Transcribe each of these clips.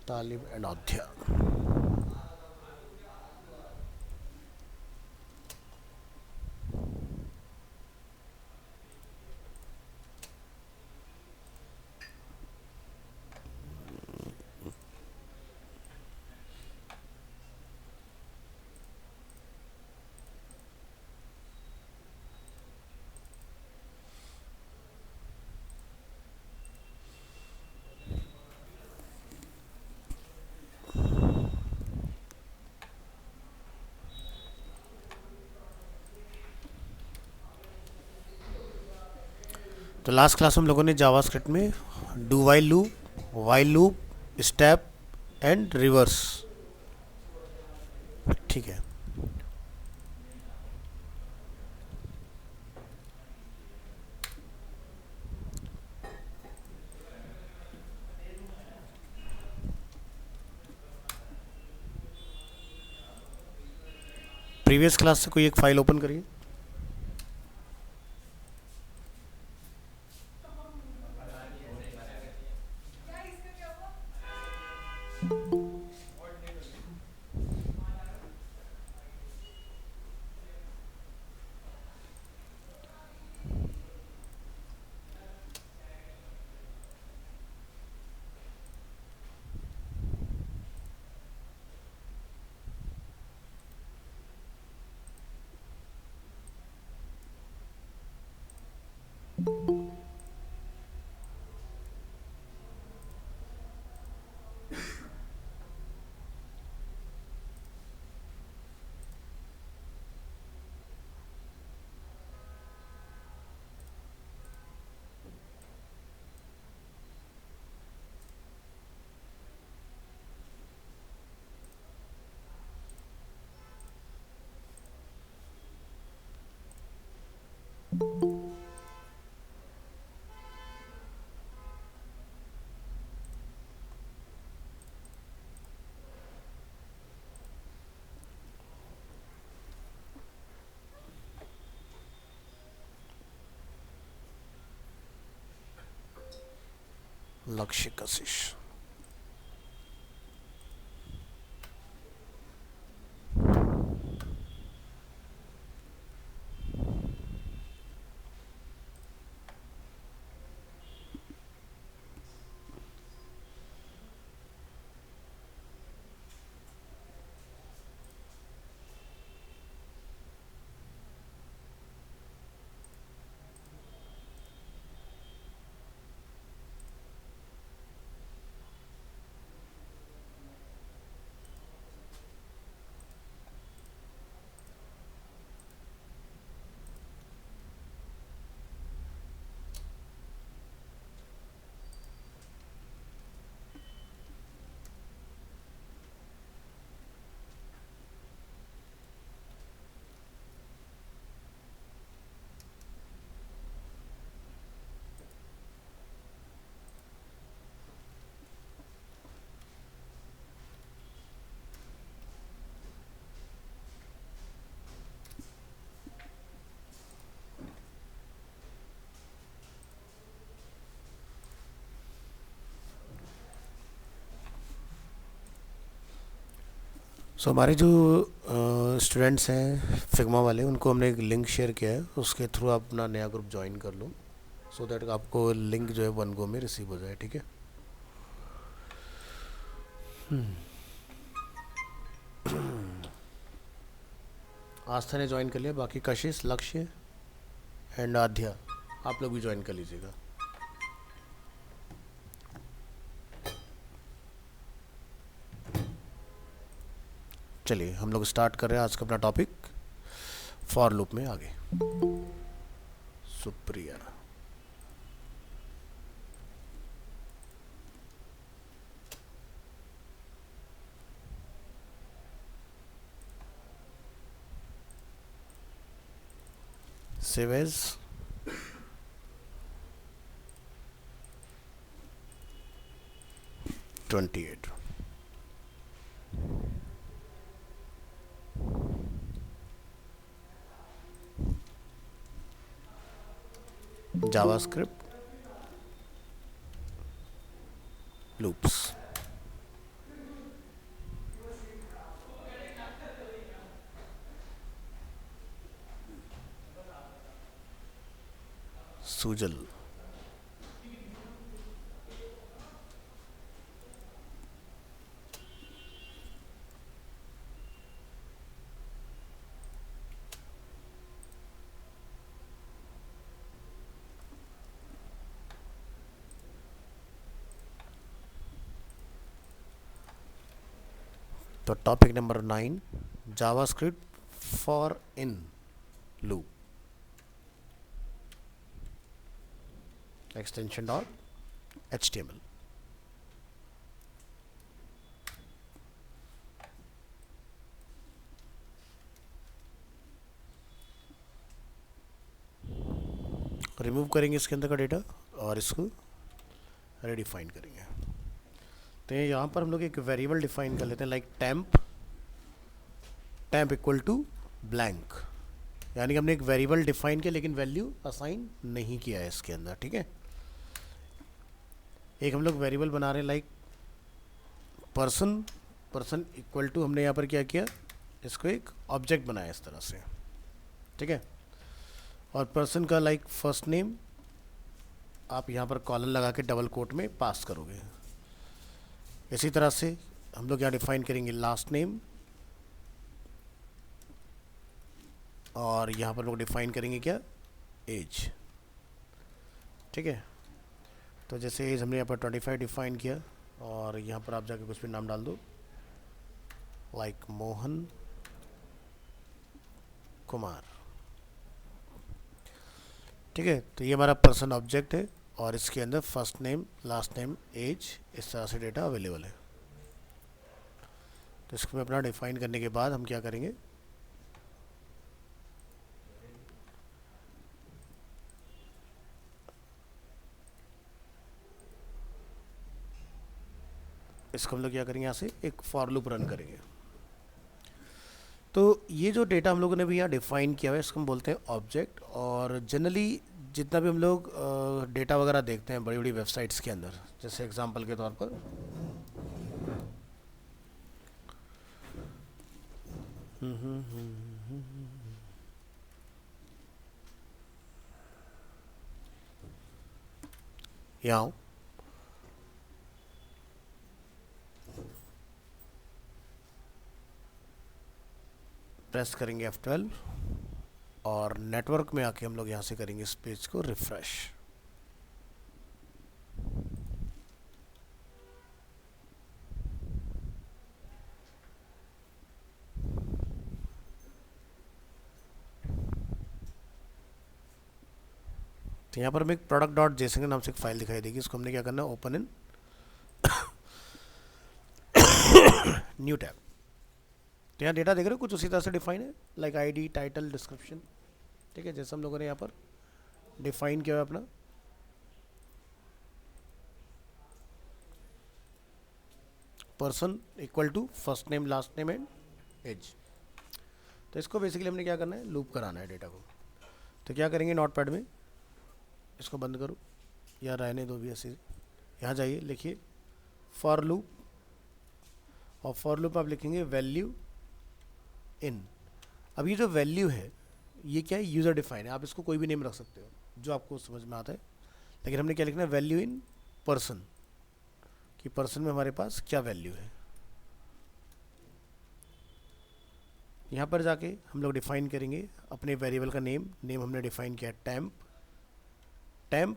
तालिम एंड अध्या। तो लास्ट क्लास में हम लोगों ने जावास्क्रिप्ट में do while loop, step and reverse, ठीक है। प्रीवियस क्लास से कोई एक फाइल ओपन करिए। लक्ष्य कशिश। सो हमारे जो स्टूडेंट्स हैं फिग्मा वाले, उनको हमने एक लिंक शेयर किया है, उसके थ्रू आप अपना नया ग्रुप ज्वाइन कर लो, सो दैट आपको लिंक जो है वन गो में रिसीव हो जाए, ठीक है। आस्था ने ज्वाइन कर लिया, बाकी कशिश, लक्ष्य एंड आध्या आप लोग भी ज्वाइन कर लीजिएगा। चलिए हम लोग स्टार्ट कर रहे हैं आज का अपना टॉपिक, फॉर लूप में आगे। Supriya. Save as, twenty eight. JavaScript loops. Sujal. तो topic number 9, JavaScript for in loop, extension dot HTML। Remove करेंगे इसके अंदर का डेटा और इसको रिडिफाइन करेंगे। तो यहाँ पर हम लोग एक वेरिएबल डिफाइन कर लेते हैं, like temp equal to blank, यानी कि हमने एक वेरिएबल डिफाइन किया लेकिन वैल्यू असाइन नहीं किया है इसके अंदर, ठीक है। एक हम लोग वेरिएबल बना रहे हैं लाइक पर्सन इक्वल टू, हमने यहाँ पर क्या किया, इसको एक ऑब्जेक्ट बनाया इस तरह से, ठीक है। और पर्सन का लाइक फर्स्ट नेम आप यहाँ पर कॉलन लगा के डबल कोट में पास करोगे। इसी तरह से हम लोग यहाँ डिफाइन करेंगे लास्ट नेम, और यहाँ पर लोग डिफाइन करेंगे क्या, एज, ठीक है। तो जैसे एज हमने यहाँ पर 25 डिफाइन किया, और यहाँ पर आप जाके कुछ भी नाम डाल दो, लाइक मोहन कुमार, ठीक है। तो ये हमारा पर्सन ऑब्जेक्ट है और इसके अंदर first name, last name, age, इस तरह से डेटा अवेलेबल है। तो इसको अपना डिफाइन करने के बाद हम क्या करेंगे, इसको हम लोग क्या करेंगे, यहाँ से एक फॉर लूप रन करेंगे। तो ये जो डेटा हम लोगों ने भी यहाँ डिफाइन किया हुआ है इसको हम बोलते हैं ऑब्जेक्ट। और जनरली जितना भी हम लोग डेटा वगैरह देखते हैं बड़ी बड़ी वेबसाइट्स के अंदर, जैसे एग्जांपल के तौर पर यहाँ प्रेस करेंगे F12 और नेटवर्क में आके हम लोग यहाँ से करेंगे इस पेज को रिफ्रेश। तो यहाँ पर हमें एक प्रोडक्ट डॉट जेसन के नाम से एक फाइल दिखाई देगी, इसको हमने क्या करना है, ओपन इन न्यू टैब। तो यहाँ डेटा देख रहे हो कुछ उसी तरह से डिफाइन है, लाइक आईडी, टाइटल, डिस्क्रिप्शन, ठीक है, जैसे हम लोगों ने यहाँ पर डिफाइन किया है अपना। Person equal to first name, last name and age. तो इसको बेसिकली हमने क्या करना है, लूप कराना है डेटा को। तो क्या करेंगे, नोटपैड में इसको बंद करो या रहने दो भी ऐसे, यहाँ जाइए, लिखिए फॉर लूप, और फॉर लूप आप लिखेंगे वैल्यू इन। अब ये जो वैल्यू है ये क्या है, यूज़र डिफाइन है, आप इसको कोई भी नेम रख सकते हो जो आपको समझ में आता है, लेकिन हमने क्या लिखना है, वैल्यू इन पर्सन, कि पर्सन में हमारे पास क्या वैल्यू है। यहाँ पर जाके हम लोग डिफाइन करेंगे अपने वेरिएबल का नेम हमने डिफाइन किया टेम्प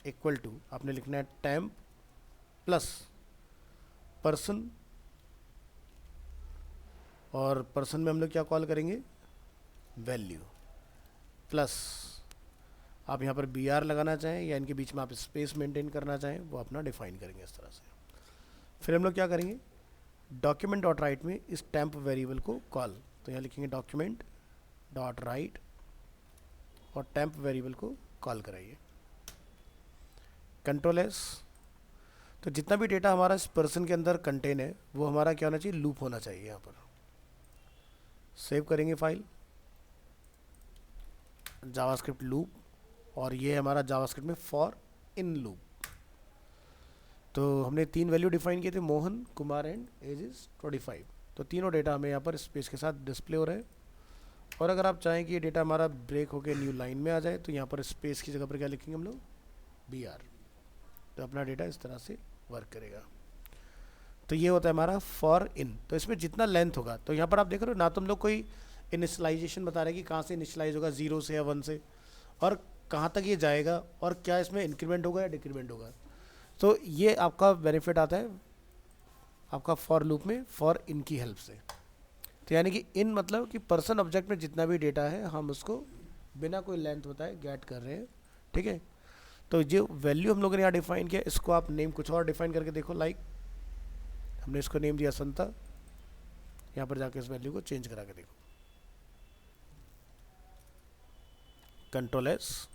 इक्वल टू, आपने लिखना है टेम्प प्लस पर्सन, और पर्सन में हम लोग क्या कॉल करेंगे, वैल्यू, प्लस आप यहाँ पर BR लगाना चाहें या इनके बीच में आप स्पेस मेंटेन करना चाहें वो अपना डिफाइन करेंगे इस तरह से। फिर हम लोग क्या करेंगे, डॉक्यूमेंट डॉट राइट में इस टेम्प वेरिएबल को कॉल, तो यहाँ लिखेंगे डॉक्यूमेंट डॉट राइट और टेम्प वेरिएबल को कॉल कराइए, कंट्रोल S। तो जितना भी डेटा हमारा इस पर्सन के अंदर कंटेन है वो हमारा क्या होना चाहिए, लूप होना चाहिए। यहाँ पर सेव करेंगे फाइल जावास्क्रिप्ट लूप, और ये हमारा जावास्क्रिप्ट में फॉर इन लूप। तो हमने 3 वैल्यू डिफाइन किए थे, Mohan, Kumar and age is 25। तो तीनों डेटा हमें यहाँ पर स्पेस के साथ डिस्प्ले हो रहे हैं, और अगर आप चाहें कि ये डेटा हमारा ब्रेक होकर न्यू लाइन में आ जाए तो यहाँ पर स्पेस की जगह पर क्या लिखेंगे हम लोग, BR। तो अपना डेटा इस तरह से वर्क करेगा। तो ये होता है हमारा फॉर इन। तो इसमें जितना लेंथ होगा, तो यहाँ पर आप देख रहे हो ना, तो हम लोग कोई इनिशलाइजेशन बता रहे हैं कि कहाँ से इनिशलाइज होगा, 0 से या 1 से, और कहाँ तक ये जाएगा, और क्या इसमें इंक्रीमेंट होगा या डिक्रीमेंट होगा। तो ये आपका बेनिफिट आता है आपका फॉर लूप में फॉर इन की हेल्प से। तो यानी कि इन मतलब कि पर्सन ऑब्जेक्ट में जितना भी डेटा है हम उसको बिना कोई लेंथ बताए गेट कर रहे हैं, ठीक है। तो जो वैल्यू हम लोगों ने यहाँ डिफाइन किया, इसको आप नेम कुछ और डिफाइन करके देखो, लाइक हमने इसको नेम दिया संता। यहाँ पर जाके इस वैल्यू को चेंज करा के देखो, Ctrl+S,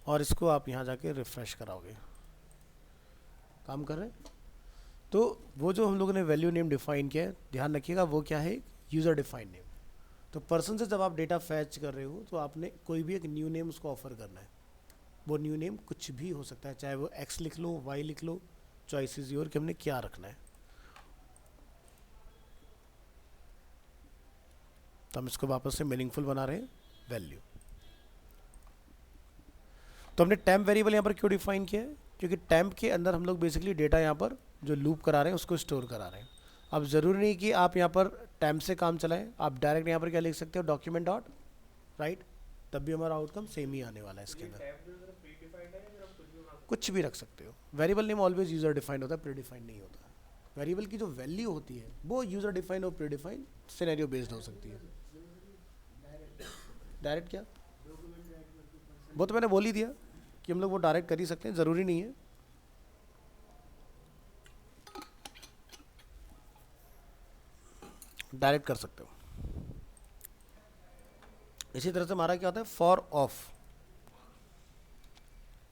और इसको आप यहाँ जाके रिफ्रेश कराओगे, काम कर रहे हैं। तो वो जो हम लोगों ने वैल्यू नेम डिफाइन किया है, ध्यान रखिएगा वो क्या है, यूज़र डिफाइन नेम। तो पर्सन से जब आप डेटा फैच कर रहे हो तो आपने कोई भी एक न्यू नेम उसको ऑफर करना है। वो न्यू नेम कुछ भी हो सकता है, चाहे वो X लिख लो, Y लिख लो, चॉइस इज योर कि हमने क्या रखना है। तो हम इसको वापस से मीनिंगफुल बना रहे हैं वैल्यू। तो हमने टेम्प वेरिएबल यहाँ पर क्यों डिफाइन किया है, क्योंकि टेम्प के अंदर हम लोग बेसिकली डेटा यहाँ पर जो लूप करा रहे हैं उसको स्टोर करा रहे हैं। अब ज़रूरी नहीं कि आप यहाँ पर टेम्प से काम चलाएं, आप डायरेक्ट यहाँ पर क्या लिख सकते हो, डॉक्यूमेंट डॉट राइट, तब भी हमारा आउटकम सेम ही आने वाला है। इसके अंदर कुछ भी रख सकते हो। Variable name always user defined होता है, प्री डिफाइंड नहीं होता। वेरिएबल की जो वैल्यू होती है वो यूज़र डिफाइंड और प्री डिफाइंड सिनेरियो बेस्ड हो सकती है। डायरेक्ट क्या, वो तो मैंने बोल ही दिया कि हम लोग वो डायरेक्ट कर ही सकते हैं, ज़रूरी नहीं है। डायरेक्ट कर सकते हो। इसी तरह से हमारा क्या होता है, फॉर ऑफ,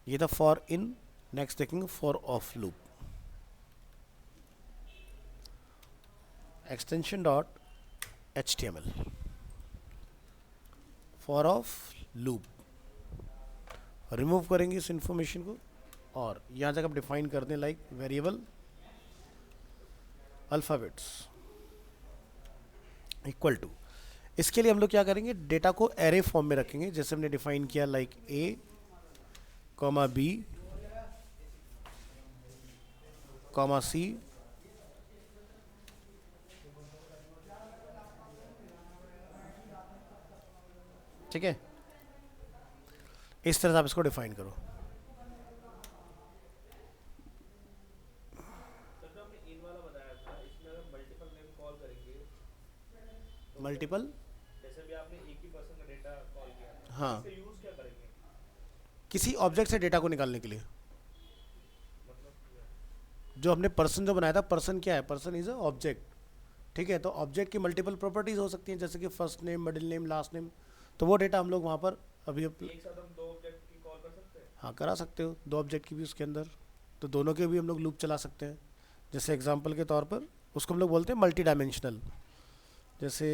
ये था फॉर इन। नेक्स्ट देखेंगे for of loop, extension dot HTML, for of loop. Remove करेंगे इस इंफॉर्मेशन को और यहाँ तक आप डिफाइन कर दें like variable alphabets equal to. इसके लिए हम लोग क्या करेंगे, डेटा को एरे फॉर्म में रखेंगे, जैसे हमने डिफाइन किया लाइक A, B, C, ठीक है। इस तरह से आप इसको डिफाइन करो। मल्टीपल, जैसे भी आपने एक ही पर्सन का डेटा कॉल किया, हाँ, इसका यूज क्या करेंगे, किसी ऑब्जेक्ट से डेटा को निकालने के लिए। मतलब जो हमने पर्सन जो बनाया था, पर्सन क्या है, पर्सन इज अ ऑब्जेक्ट, ठीक है। तो ऑब्जेक्ट की मल्टीपल प्रॉपर्टीज हो सकती हैं, जैसे कि first name, middle name, last name. तो वो डेटा हम लोग वहाँ पर अभी एक साथ हम दो ऑब्जेक्ट की कॉल कर सकते हैं। हाँ करा सकते हो, दो ऑब्जेक्ट की भी उसके अंदर, तो दोनों के भी हम लोग लूप चला सकते हैं। जैसे एग्जांपल के तौर पर उसको हम लोग बोलते हैं मल्टी डायमेंशनल। जैसे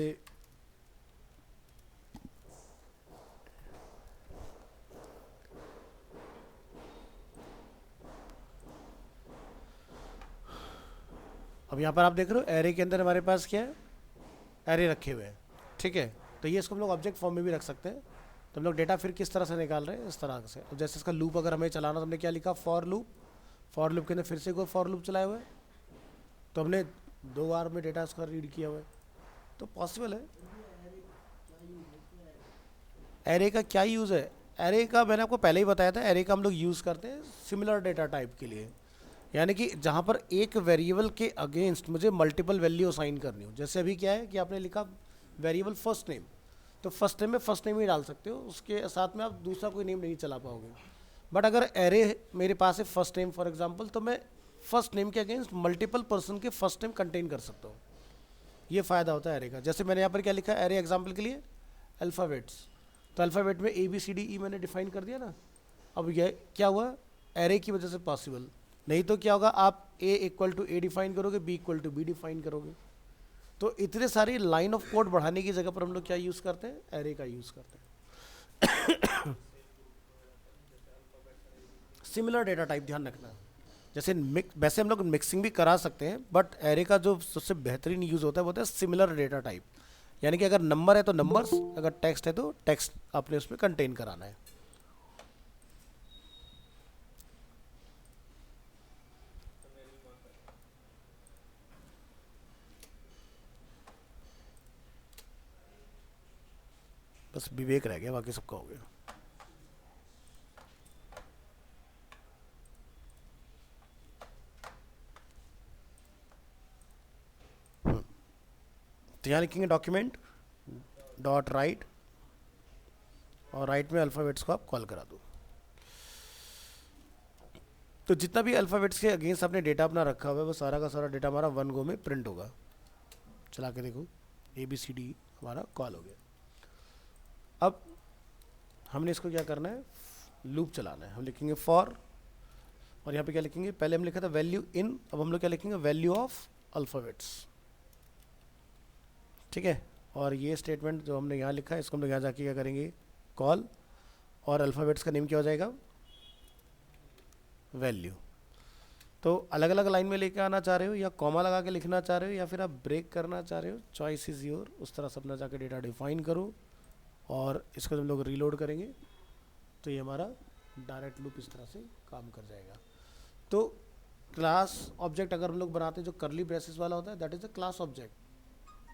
अब यहाँ पर आप देख रहे हो एरे के अंदर हमारे पास क्या है, एरे रखे हुए हैं, ठीक है। तो ये इसको हम लोग ऑब्जेक्ट फॉर्म में भी रख सकते हैं। तो हम लोग डेटा फिर किस तरह से निकाल रहे हैं, इस तरह से। अब जैसे इसका लूप अगर हमें चलाना, तो हमने क्या लिखा, फॉर लूप। फॉर लूप के अंदर फिर से कोई फॉर लूप चलाया हुआ है, तो हमने 2 बार में डेटा उसका रीड किया हुआ है, तो पॉसिबल है। एरे का क्या यूज़ है, एरे का मैंने आपको पहले ही बताया था, एरे का हम लोग यूज़ करते हैं सिमिलर डेटा टाइप के लिए। यानी कि जहाँ पर एक वेरिएबल के अगेंस्ट मुझे मल्टीपल वैल्यू असाइन करनी हो। जैसे अभी क्या है कि आपने लिखा वेरिएबल फर्स्ट नेम, तो फर्स्ट नेम में फर्स्ट नेम ही डाल सकते हो, उसके साथ में आप दूसरा कोई नेम नहीं चला पाओगे। बट अगर एरे मेरे पास है फर्स्ट नेम फॉर एग्जांपल, तो मैं फर्स्ट नेम के अगेंस्ट मल्टीपल पर्सन के फर्स्ट नेम कंटेन कर सकता हूँ। ये फ़ायदा होता है एरे का। जैसे मैंने यहाँ पर क्या लिखा है, एरे एग्जाम्पल के लिए अल्फ़ाबेट्स, तो अल्फ़ाबेट में ABCDE मैंने डिफाइन कर दिया ना। अब यह क्या हुआ, एरे की वजह से पॉसिबल। नहीं तो क्या होगा, आप A = A डिफाइन करोगे, B = B डिफाइन करोगे। तो इतने सारी लाइन ऑफ कोड बढ़ाने की जगह पर हम लोग क्या यूज़ करते हैं, एरे का यूज़ करते हैं। सिमिलर डेटा टाइप ध्यान रखना। जैसे वैसे हम लोग मिक्सिंग भी करा सकते हैं, बट एरे का जो सबसे बेहतरीन यूज़ होता है वो होता है सिमिलर डेटा टाइप। यानी कि अगर नंबर है तो नंबर्स, अगर टेक्स्ट है तो टेक्स्ट आपने उसमें कंटेन कराना है। तो मेरे भी मार्क करें। बस विवेक रह गया, बाकी सबका हो गया। तो यहाँ लिखेंगे डॉक्यूमेंट डॉट राइट, और राइट में अल्फ़ाबेट्स को आप कॉल करा दो। तो जितना भी अल्फ़ाबेट्स के अगेंस्ट आपने डेटा अपना रखा हुआ है वो सारा का सारा डेटा हमारा वन गो में प्रिंट होगा। चला के देखो, ABCD हमारा कॉल हो गया। अब हमने इसको क्या करना है, लूप चलाना है। हम लिखेंगे फॉर, और यहाँ पे क्या लिखेंगे, पहले हम लिखा था वैल्यू इन, अब हम लोग क्या लिखेंगे, वैल्यू ऑफ अल्फ़ाबेट्स। ठीक है, और ये स्टेटमेंट जो हमने यहाँ लिखा है इसको हम लोग यहाँ जाके क्या करेंगे, कॉल, और अल्फ़ाबेट्स का नेम क्या हो जाएगा, वैल्यू। तो अलग अलग लाइन में लेके आना चाह रहे हो, या कॉमा लगा के लिखना चाह रहे हो, या फिर आप ब्रेक करना चाह रहे हो, चॉइस इज़ योर। उस तरह से अपना जाके डेटा डिफाइन करो, और इसको हम लोग रीलोड करेंगे तो ये हमारा डायरेक्ट लूप इस तरह से काम कर जाएगा। तो क्लास ऑब्जेक्ट अगर हम लोग बनाते हैं जो करली ब्रेसेस वाला होता है, that is a class object.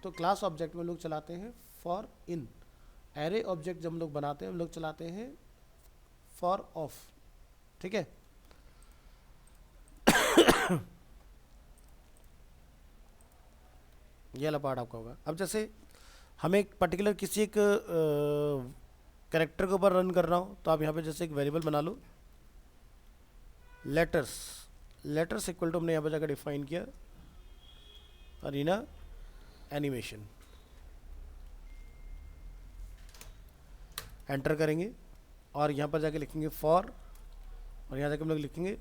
तो क्लास ऑब्जेक्ट में हम लोग चलाते हैं फॉर इन। एरे ऑब्जेक्ट जब हम लोग बनाते हैं हम लोग चलाते हैं फॉर ऑफ। ठीक है, ये वाला पार्ट आपका होगा। अब जैसे हमें एक पर्टिकुलर किसी एक कैरेक्टर के ऊपर रन करना हो तो आप यहाँ पे जैसे एक वेरिएबल बना लो, लेटर्स। लेटर्स इक्वल टू हमने यहाँ पर जाकर डिफाइन किया अरीना एनिमेशन, एंटर करेंगे, और यहाँ पर जाके लिखेंगे फॉर, और यहाँ जाके हम लोग लिखेंगे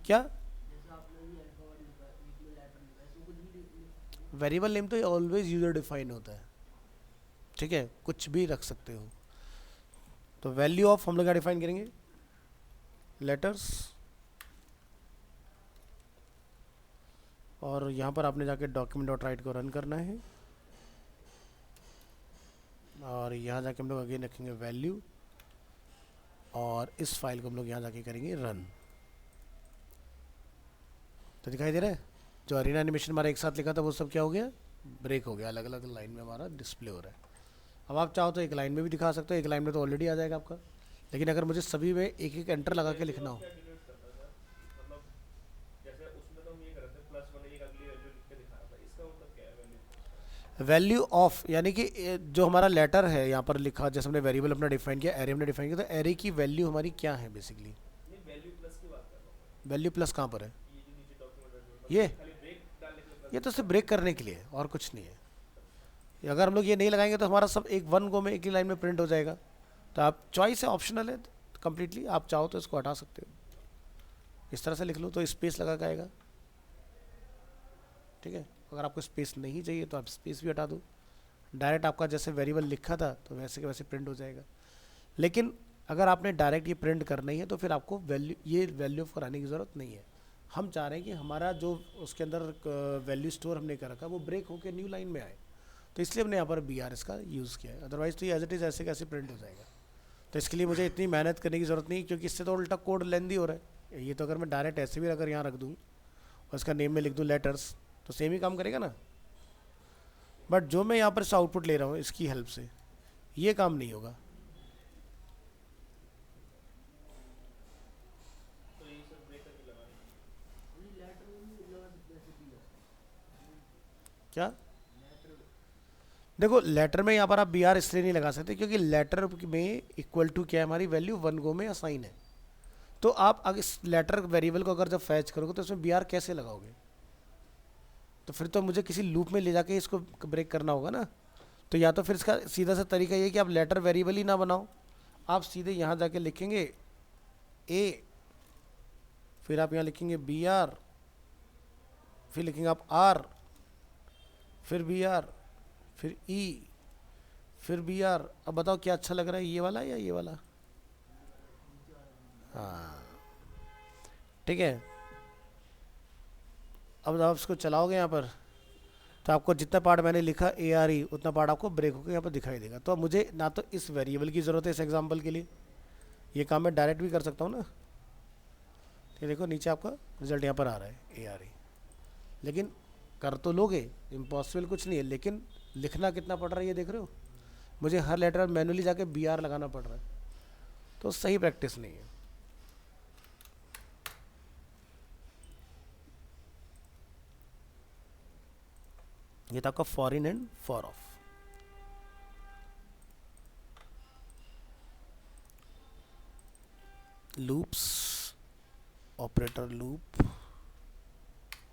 क्या, वेरिएबल नेम तो ऑलवेज यूजर डिफाइन होता है। ठीक है, कुछ भी रख सकते हो। तो वैल्यू ऑफ हम लोग क्या डिफाइन करेंगे, लेटर्स, और यहाँ पर आपने जाके डॉक्यूमेंट डॉट राइट को रन करना है, और यहाँ जाके हम लोग अगेन रखेंगे वैल्यू, और इस फाइल को हम लोग यहाँ जाके करेंगे रन। तो दिखाई दे रहा है, जो अरीना एनिमेशन हमारा एक साथ लिखा था वो सब क्या हो गया, ब्रेक हो गया, अलग अलग लाइन में हमारा डिस्प्ले हो रहा है। अब आप चाहो तो एक लाइन में भी दिखा सकते हो, एक लाइन में तो ऑलरेडी आ जाएगा आपका, लेकिन अगर मुझे सभी में एक एक एंटर लगा के लिखना हो। क्या डिलीट करता सर, मतलब जैसे उसमें तो हम ये कर रहे थे +1 एक अगली वैल्यू लिख के दिखा रहा था, इसका मतलब क्या है वैल्यू। वैल्यू ऑफ यानी कि जो हमारा लेटर है यहाँ पर लिखा, जैसे हमने वेरिएबल अपना डिफाइन किया, एरे हमने डिफाइन किया, तो एरे की वैल्यू हमारी क्या है बेसिकली। नहीं वैल्यू प्लस की बात कर रहा हूँ वैल्यू प्लस कहाँ पर है, मैं, ये जो नीचे डॉक्यूमेंट ये खाली ब्रेक डालने के लिए ये प्लस। तो सिर्फ ब्रेक करने के लिए है, और कुछ नहीं है। अगर हम लोग ये नहीं लगाएंगे तो हमारा सब एक वन गो में एक ही लाइन में प्रिंट हो जाएगा। तो आप चॉइस है, ऑप्शनल है कम्प्लीटली, आप चाहो तो इसको हटा सकते हो, इस तरह से लिख लो तो स्पेस लगा के आएगा। ठीक है, अगर आपको स्पेस नहीं चाहिए तो आप स्पेस भी हटा दो, डायरेक्ट आपका जैसे वेरिएबल लिखा था तो वैसे के वैसे प्रिंट हो जाएगा। लेकिन अगर आपने डायरेक्ट ये प्रिंट करना ही है तो फिर आपको वैल्यू, ये वैल्यू ऑफ कराने की ज़रूरत नहीं है। हम चाह रहे हैं कि हमारा जो उसके अंदर वैल्यू स्टोर हमने कर रखा वो ब्रेक होकर न्यू लाइन में आए, तो इसलिए हमने यहाँ पर BR इसका यूज़ किया है। अदरवाइज़ तो ये एज इट इज़ ऐसे कैसे प्रिंट हो जाएगा। तो इसके लिए मुझे इतनी मेहनत करने की ज़रूरत नहीं, क्योंकि इससे तो उल्टा कोड लेंदी हो रहा है। ये तो अगर मैं डायरेक्ट ऐसे भी अगर यहाँ रख दूँ और इसका नेम में लिख दूँ लेटर्स, तो सेम ही काम करेगा ना। बट जो मैं यहाँ पर इस आउटपुट ले रहा हूँ इसकी हेल्प से, ये काम नहीं होगा। तो ये सब ब्रेक करके लगाने क्या, देखो लेटर में यहाँ पर आप BR इसलिए नहीं लगा सकते क्योंकि लेटर में इक्वल टू क्या है, हमारी वैल्यू वन गो में असाइन है। तो आप अगर इस लेटर वेरिएबल को अगर जब फैच करोगे तो उसमें BR कैसे लगाओगे, तो फिर तो मुझे किसी लूप में ले जाके इसको ब्रेक करना होगा ना। तो या तो फिर इसका सीधा सा तरीका ये है कि आप लेटर वेरिएबल ही ना बनाओ, आप सीधे यहाँ जाके लिखेंगे A, फिर आप यहाँ लिखेंगे BR, फिर लिखेंगे आप R, फिर BR, फिर E, फिर BR। अब बताओ क्या अच्छा लग रहा है, ये वाला या ये वाला। हाँ ठीक है, अब आप इसको चलाओगे यहाँ पर तो आपको जितना पार्ट मैंने लिखा ARE उतना पार्ट आपको ब्रेक होकर यहाँ पर दिखाई देगा। तो अब मुझे ना तो इस वेरिएबल की ज़रूरत है इस एग्जाम्पल के लिए, ये काम मैं डायरेक्ट भी कर सकता हूँ ना। ये देखो नीचे आपका रिजल्ट यहाँ पर आ रहा है ARE, लेकिन कर तो लोगे, इम्पॉसिबल कुछ नहीं है, लेकिन लिखना कितना पड़ रहा है ये देख रहे हो। मुझे हर लेटर मैनुअली जाके BR लगाना पड़ रहा है, तो सही प्रैक्टिस नहीं है। ये था आपका for in and for of. Loops, operator loop,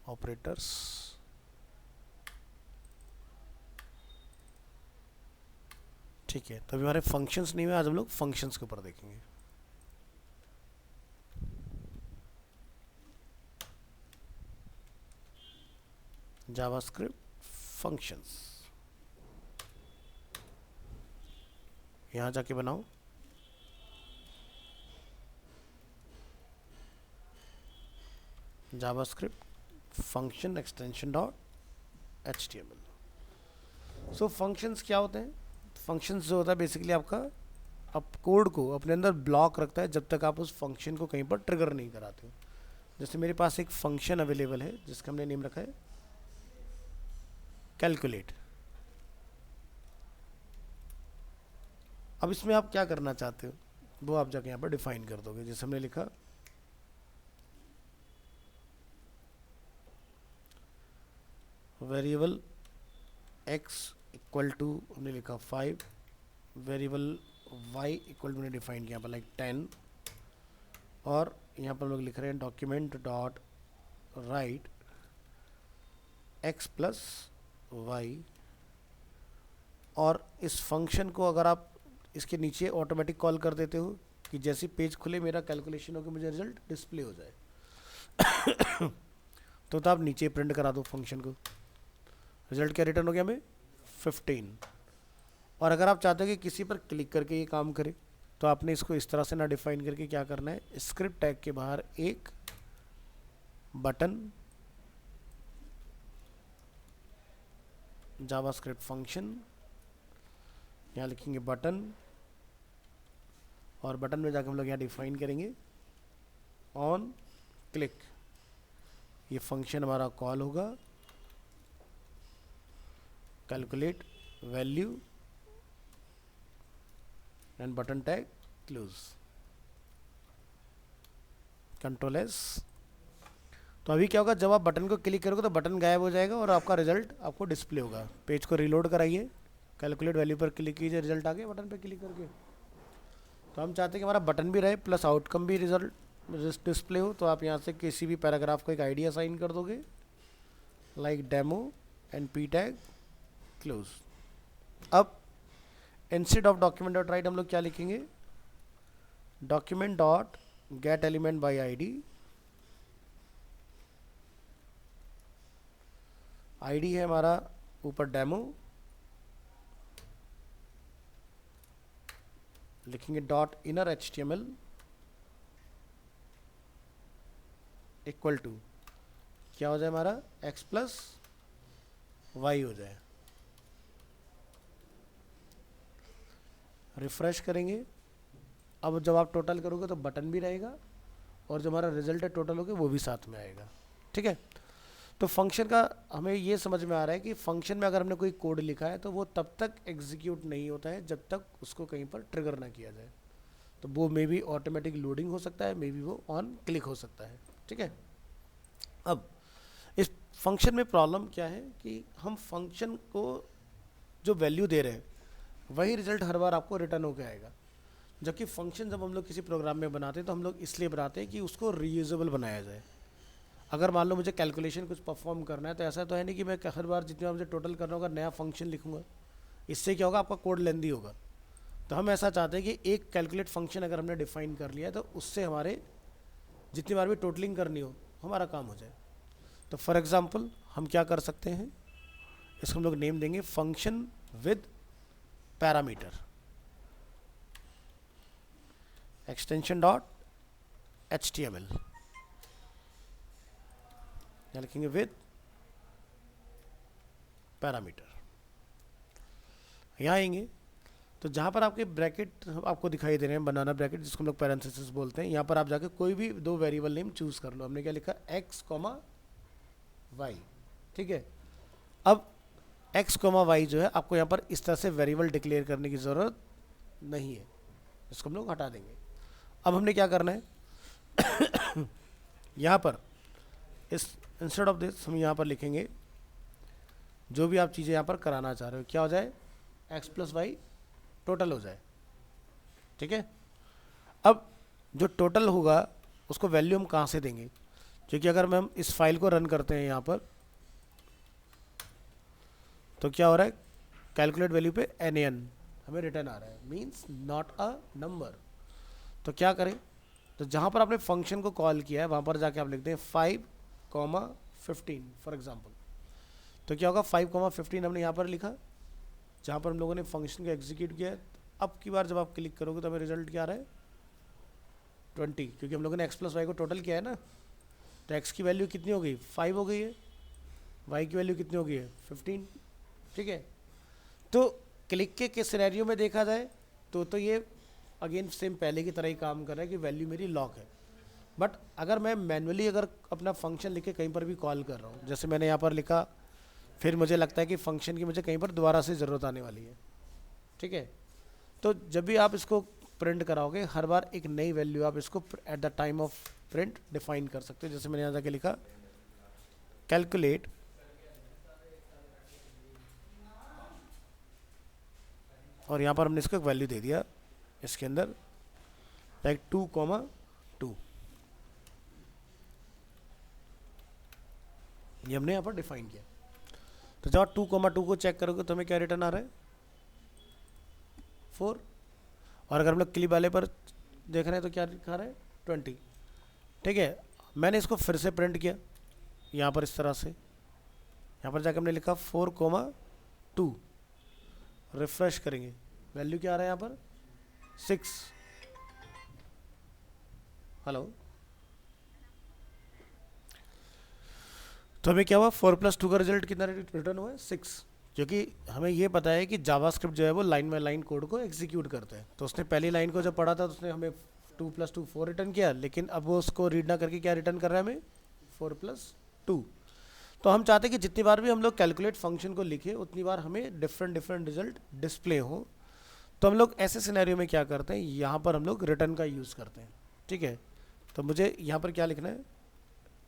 operators, ठीक है। तो अभी हमारे फंक्शंस नहीं हुए, आज हम लोग फंक्शंस के ऊपर देखेंगे। जावास्क्रिप्ट फंक्शंस, यहां जाके बनाओ JavaScript function extension dot HTML। सो फंक्शंस क्या होते हैं? फंक्शंस जो होता है बेसिकली आपका आप कोड को अपने अंदर ब्लॉक रखता है जब तक आप उस फंक्शन को कहीं पर ट्रिगर नहीं कराते हो। जैसे मेरे पास एक फंक्शन अवेलेबल है जिसका हमने नेम रखा है कैलकुलेट। अब इसमें आप क्या करना चाहते हो वो आप जाके यहाँ पर डिफाइन कर दोगे। जैसे हमने लिखा वेरिएबल x इक्वल टू, हमने लिखा 5, वेरिएबल y इक्वल टू, मैंने डिफाइन किया यहाँ पर लाइक 10, और यहाँ पर हम लोग लिख रहे हैं document dot write x plus y. और इस फंक्शन को अगर आप इसके नीचे ऑटोमेटिक कॉल कर देते हो कि जैसे पेज खुले मेरा कैलकुलेशन हो कि मुझे रिजल्ट डिस्प्ले हो जाए तो आप नीचे प्रिंट करा दो फंक्शन को। रिजल्ट क्या रिटर्न हो गया हमें 15। और अगर आप चाहते हो कि किसी पर क्लिक करके ये काम करे तो आपने इसको इस तरह से ना डिफाइन करके क्या करना है, स्क्रिप्ट टैग के बाहर एक बटन जावास्क्रिप्ट फंक्शन, यहाँ लिखेंगे बटन, और बटन में जाकर हम लोग यहाँ डिफाइन करेंगे ऑन क्लिक। ये फंक्शन हमारा कॉल होगा calculate value and button tag close, control S. तो अभी क्या होगा, जब आप बटन को क्लिक करोगे तो बटन गायब हो जाएगा और आपका रिजल्ट आपको डिस्प्ले होगा। पेज को रीलोड कराइए, कैलकुलेट वैल्यू पर क्लिक कीजिए, रिजल्ट आ गया बटन पर क्लिक करके। तो हम चाहते हैं कि हमारा बटन भी रहे प्लस आउटकम भी रिजल्ट डिस्प्ले हो। तो आप यहाँ से किसी भी पैराग्राफ को एक आईडी असाइन कर दोगे like demo and P tag close. अब instead of document dot write हम लोग क्या लिखेंगे, document dot get element by ID. ID है हमारा ऊपर डेमो, लिखेंगे dot inner HTML equal to क्या हो जाए हमारा x प्लस वाई हो जाए। रिफ्रेश करेंगे। अब जब आप टोटल करोगे तो बटन भी रहेगा और जो हमारा रिजल्ट है टोटल होगा वो भी साथ में आएगा। ठीक है, तो फंक्शन का हमें ये समझ में आ रहा है कि फंक्शन में अगर हमने कोई कोड लिखा है तो वो तब तक एग्जीक्यूट नहीं होता है जब तक उसको कहीं पर ट्रिगर ना किया जाए। तो वो मे बी ऑटोमेटिक लोडिंग हो सकता है, मे बी वो ऑन क्लिक हो सकता है। ठीक है, अब इस फंक्शन में प्रॉब्लम क्या है कि हम फंक्शन को जो वैल्यू दे रहे हैं वही रिजल्ट हर बार आपको रिटर्न होकर आएगा। जबकि फंक्शन जब हम लोग किसी प्रोग्राम में बनाते हैं तो हम लोग इसलिए बनाते हैं कि उसको रीयूजेबल बनाया जाए। अगर मान लो मुझे कैलकुलेशन कुछ परफॉर्म करना है तो ऐसा तो है नहीं कि मैं हर बार जितनी बार मुझे टोटल करना होगा नया फंक्शन लिखूंगा, इससे क्या होगा आपका कोड लेंदी होगा। तो हम ऐसा चाहते हैं कि एक कैलकुलेट फंक्शन अगर हमने डिफाइन कर लिया है तो उससे हमारे जितनी बार भी टोटलिंग करनी हो हमारा काम हो जाए। तो फॉर एग्जांपल हम क्या कर सकते हैं, इसको हम लोग नेम देंगे function with parameter extension dot HTML, या लिखेंगे विद पैरामीटर। यहाँ आएंगे तो जहाँ पर आपके ब्रैकेट आपको दिखाई दे रहे हैं, बनाना ब्रैकेट जिसको हम लोग पैरेंथेसिस बोलते हैं, यहाँ पर आप जाके कोई भी दो वेरिएबल नेम चूज कर लो। हमने क्या लिखा, x, y, ठीक है। अब x, y जो है आपको यहाँ पर इस तरह से वेरिएबल डिक्लेयर करने की ज़रूरत नहीं है, इसको हम लोग हटा देंगे। अब हमने क्या करना है यहाँ पर इस इंस्टेड ऑफ दिस हम यहाँ पर लिखेंगे जो भी आप चीज़ें यहाँ पर कराना चाह रहे हो, क्या हो जाए, x प्लस वाई टोटल हो जाए, ठीक है। अब जो टोटल होगा उसको वैल्यू हम कहाँ से देंगे, क्योंकि अगर हम इस फाइल को रन करते हैं यहाँ पर तो क्या हो रहा है, कैलकुलेट वैल्यू पे NaN हमें रिटर्न आ रहा है, मीन्स नॉट अ नंबर। तो क्या करें, तो जहाँ पर आपने फंक्शन को कॉल किया है वहाँ पर जाके आप लिखते हैं 5,15 फॉर एग्जाम्पल। तो क्या होगा, 5,15 हमने यहाँ पर लिखा जहाँ पर हम लोगों ने फंक्शन को एग्जीक्यूट किया है। अब की बार जब आप क्लिक करोगे तो हमें रिजल्ट क्या आ रहा है, 20, क्योंकि हम लोगों ने x प्लस वाई को टोटल किया है ना। तो x की वैल्यू कितनी हो गई, 5 हो गई है, y की वैल्यू कितनी हो गई है, 15, ठीक है। तो क्लिक के सिनेरियो में देखा जाए तो ये अगेन सेम पहले की तरह ही काम कर रहा है कि वैल्यू मेरी लॉक है। बट अगर मैं मैनुअली अगर अपना फंक्शन लिख के कहीं पर भी कॉल कर रहा हूँ, जैसे मैंने यहाँ पर लिखा, फिर मुझे लगता है कि फंक्शन की मुझे कहीं पर दोबारा से ज़रूरत आने वाली है, ठीक है। तो जब भी आप इसको प्रिंट कराओगे हर बार एक नई वैल्यू आप इसको at the time of print define कर सकते हो। जैसे मैंने यहाँ जाके लिखा कैलकुलेट और यहाँ पर हमने इसको एक वैल्यू दे दिया इसके अंदर, लाइक 2,2, ये हमने यहाँ पर डिफाइन किया। तो जब आप 2,2 को चेक करोगे तो हमें क्या रिटर्न आ रहा है, 4। और अगर हम लोग क्लिप वाले पर देख रहे हैं तो क्या दिखा रहा है, 20, ठीक है। मैंने इसको फिर से प्रिंट किया यहाँ पर इस तरह से, यहाँ पर जाकर हमने लिखा 4,2, रिफ्रेश करेंगे, वैल्यू क्या आ रहा है यहाँ पर, 6। हेलो, तो हमें क्या हुआ, 4 + 2 का रिजल्ट कितना रिटर्न हुआ है, 6। क्योंकि हमें ये पता है कि जावास्क्रिप्ट जो है वो लाइन बाय लाइन कोड को एग्जीक्यूट करता है। तो उसने पहली लाइन को जब पढ़ा था तो उसने हमें 2 + 2 4 रिटर्न किया, लेकिन अब वो उसको रीड ना करके क्या रिटर्न कर रहा है हमें, 4 + 2। तो हम चाहते हैं कि जितनी बार भी हम लोग कैलकुलेट फंक्शन को लिखे उतनी बार हमें डिफरेंट रिजल्ट डिस्प्ले हो। तो हम लोग ऐसे सिनेरियो में क्या करते हैं, यहाँ पर हम लोग रिटर्न का यूज़ करते हैं, ठीक है। तो मुझे यहाँ पर क्या लिखना है,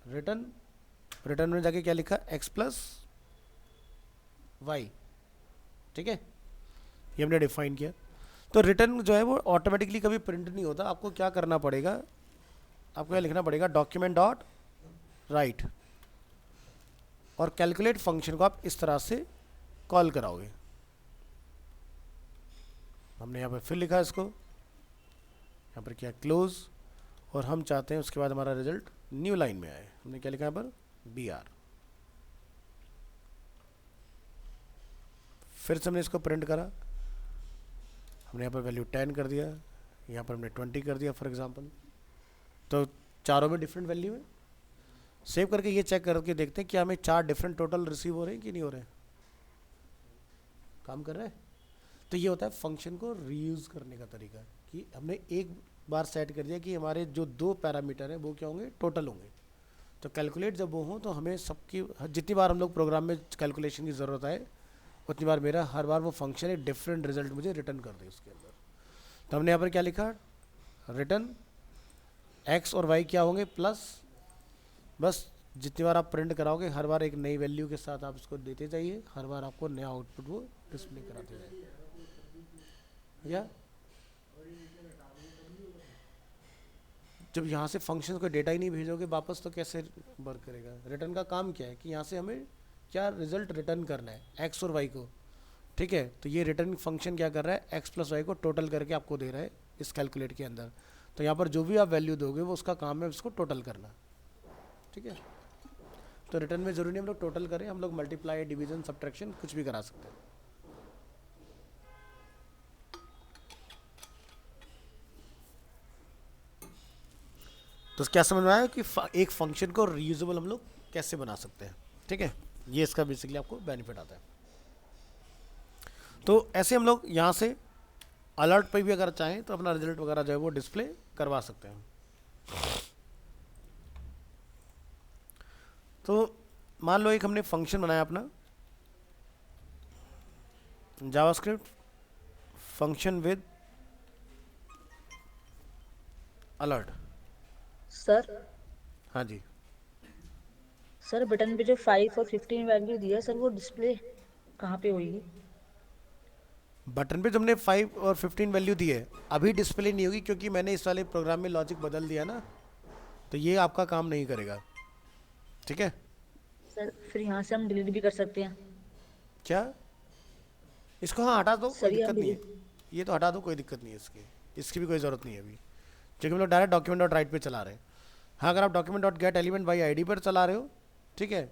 रिटर्न में जाके क्या लिखा, x प्लस वाई, ठीक है, ये हमने डिफाइन किया। तो रिटर्न जो है वो ऑटोमेटिकली कभी प्रिंट नहीं होता, आपको क्या करना पड़ेगा, आपको क्या लिखना पड़ेगा, डॉक्यूमेंट डॉट राइट, और कैलकुलेट फंक्शन को आप इस तरह से कॉल कराओगे। हमने यहाँ पर फिर लिखा इसको, यहाँ पर क्या, क्लोज, और हम चाहते हैं उसके बाद हमारा रिजल्ट न्यू लाइन में आए। हमने क्या लिखा यहाँ पर, BR। फिर से हमने इसको प्रिंट करा, हमने यहाँ पर वैल्यू 10 कर दिया, यहाँ पर हमने 20 कर दिया फॉर एग्जांपल। तो चारों में डिफरेंट वैल्यू है। सेव करके ये चेक करके देखते हैं कि हमें 4 डिफरेंट टोटल रिसीव हो रहे हैं कि नहीं हो रहे हैं, काम कर रहा है। तो ये होता है फंक्शन को रीयूज करने का तरीका, कि हमने एक बार सेट कर दिया कि हमारे जो 2 पैरामीटर हैं वो क्या होंगे, टोटल होंगे। तो कैलकुलेट जब वो हो तो हमें सबकी, जितनी बार हम लोग प्रोग्राम में कैलकुलेशन की ज़रूरत आए उतनी बार मेरा हर बार वो फंक्शन एक डिफरेंट रिजल्ट मुझे रिटर्न कर दे उसके अंदर। तो हमने यहाँ पर क्या लिखा, रिटर्न x और y क्या होंगे, प्लस, बस जितनी बार आप प्रिंट कराओगे हर बार एक नई वैल्यू के साथ आप उसको देते जाइए, हर बार आपको नया आउटपुट वो डिस्प्ले कराते जाइए। या जब यहाँ से फंक्शन को डेटा ही नहीं भेजोगे वापस तो कैसे वर्क करेगा। रिटर्न का काम क्या है कि यहाँ से हमें क्या रिजल्ट रिटर्न करना है, x और y को, ठीक है। तो ये रिटर्न फंक्शन क्या कर रहा है, x प्लस वाई को टोटल करके आपको दे रहा है इस कैलकुलेट के अंदर। तो यहाँ पर जो भी आप वैल्यू दोगे वो उसका काम है उसको टोटल करना, ठीक है। तो रिटर्न में ज़रूरी नहीं हम लोग टोटल करें, हम लोग मल्टीप्लाई, डिवीजन, सब्ट्रैक्शन कुछ भी करा सकते हैं। तो क्या समझ में आया कि एक फंक्शन को रीयूजेबल हम लोग कैसे बना सकते हैं, ठीक है। ये इसका बेसिकली आपको बेनिफिट आता है। तो ऐसे हम लोग यहाँ से अलर्ट पे भी अगर चाहें तो अपना रिजल्ट वगैरह जो है वो डिस्प्ले करवा सकते हैं। तो मान लो एक हमने फंक्शन बनाया अपना JavaScript function with alert. Sir हाँ जी, सर बटन पे जो 5 और 15 वैल्यू दिया है सर, वो डिस्प्ले कहाँ पे होगी? बटन पे तुमने 5 और 15 वैल्यू दी है, अभी डिस्प्ले नहीं होगी क्योंकि मैंने इस वाले प्रोग्राम में लॉजिक बदल दिया ना, तो ये आपका काम नहीं करेगा। ठीक है, सर फिर यहाँ से हम डिलीट भी कर सकते हैं? क्या इसको हाँ हटा दो, कोई सर ये हम दिक्कत नहीं है। डिलीट। ये तो हटा दो, कोई दिक्कत नहीं है इसकी भी कोई ज़रूरत नहीं है अभी, क्योंकि हम लोग डायरेक्ट डॉक्यूमेंट डॉट राइट पे चला रहे हैं। हाँ, अगर आप document dot get element by I D पर चला रहे हो, ठीक है,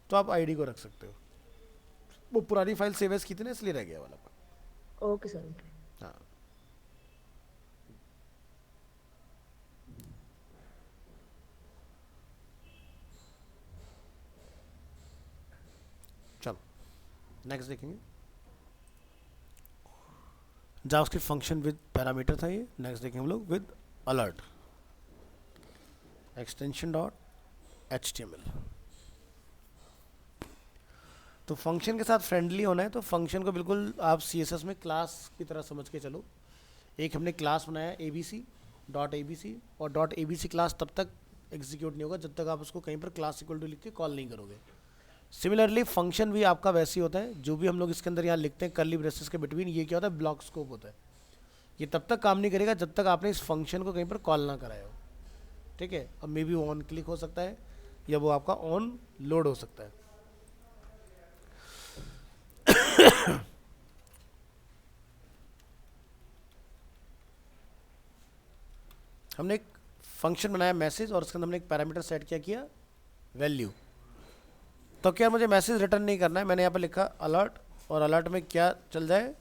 तो आप आईडी को रख सकते हो। वो पुरानी फाइल सेव एज की थी ना, इसलिए रह गया वाला। Okay sir, okay. हाँ, चलो नेक्स्ट देखेंगे। जावास्क्रिप्ट फंक्शन विद पैरामीटर था ये। नेक्स्ट देखेंगे हम लोग with alert extension dot HTML। तो फंक्शन के साथ फ्रेंडली होना है, तो फंक्शन को बिल्कुल आप CSS में क्लास की तरह समझ के चलो। एक हमने क्लास बनाया abc.abc, और .abc क्लास तब तक एग्जीक्यूट नहीं होगा जब तक आप उसको कहीं पर क्लास इक्वल टू लिख के कॉल नहीं करोगे। सिमिलरली फंक्शन भी आपका वैसे ही होता है, जो भी हम लोग इसके अंदर यहाँ लिखते हैं कर्ली ब्रेसेस के बिटवीन, ये क्या होता है, ब्लॉक स्कोप होता है। ये तब तक काम नहीं करेगा जब तक आपने इस फंक्शन को कहीं पर कॉल ना कराया हो। ठीक है, अब मे बी ऑन क्लिक हो सकता है या वो आपका ऑन लोड हो सकता है। हमने एक फंक्शन बनाया मैसेज, और उसके अंदर हमने एक पैरामीटर सेट किया वैल्यू। तो क्या मुझे मैसेज रिटर्न नहीं करना है, मैंने यहाँ पर लिखा अलर्ट, और अलर्ट में क्या चल जाए,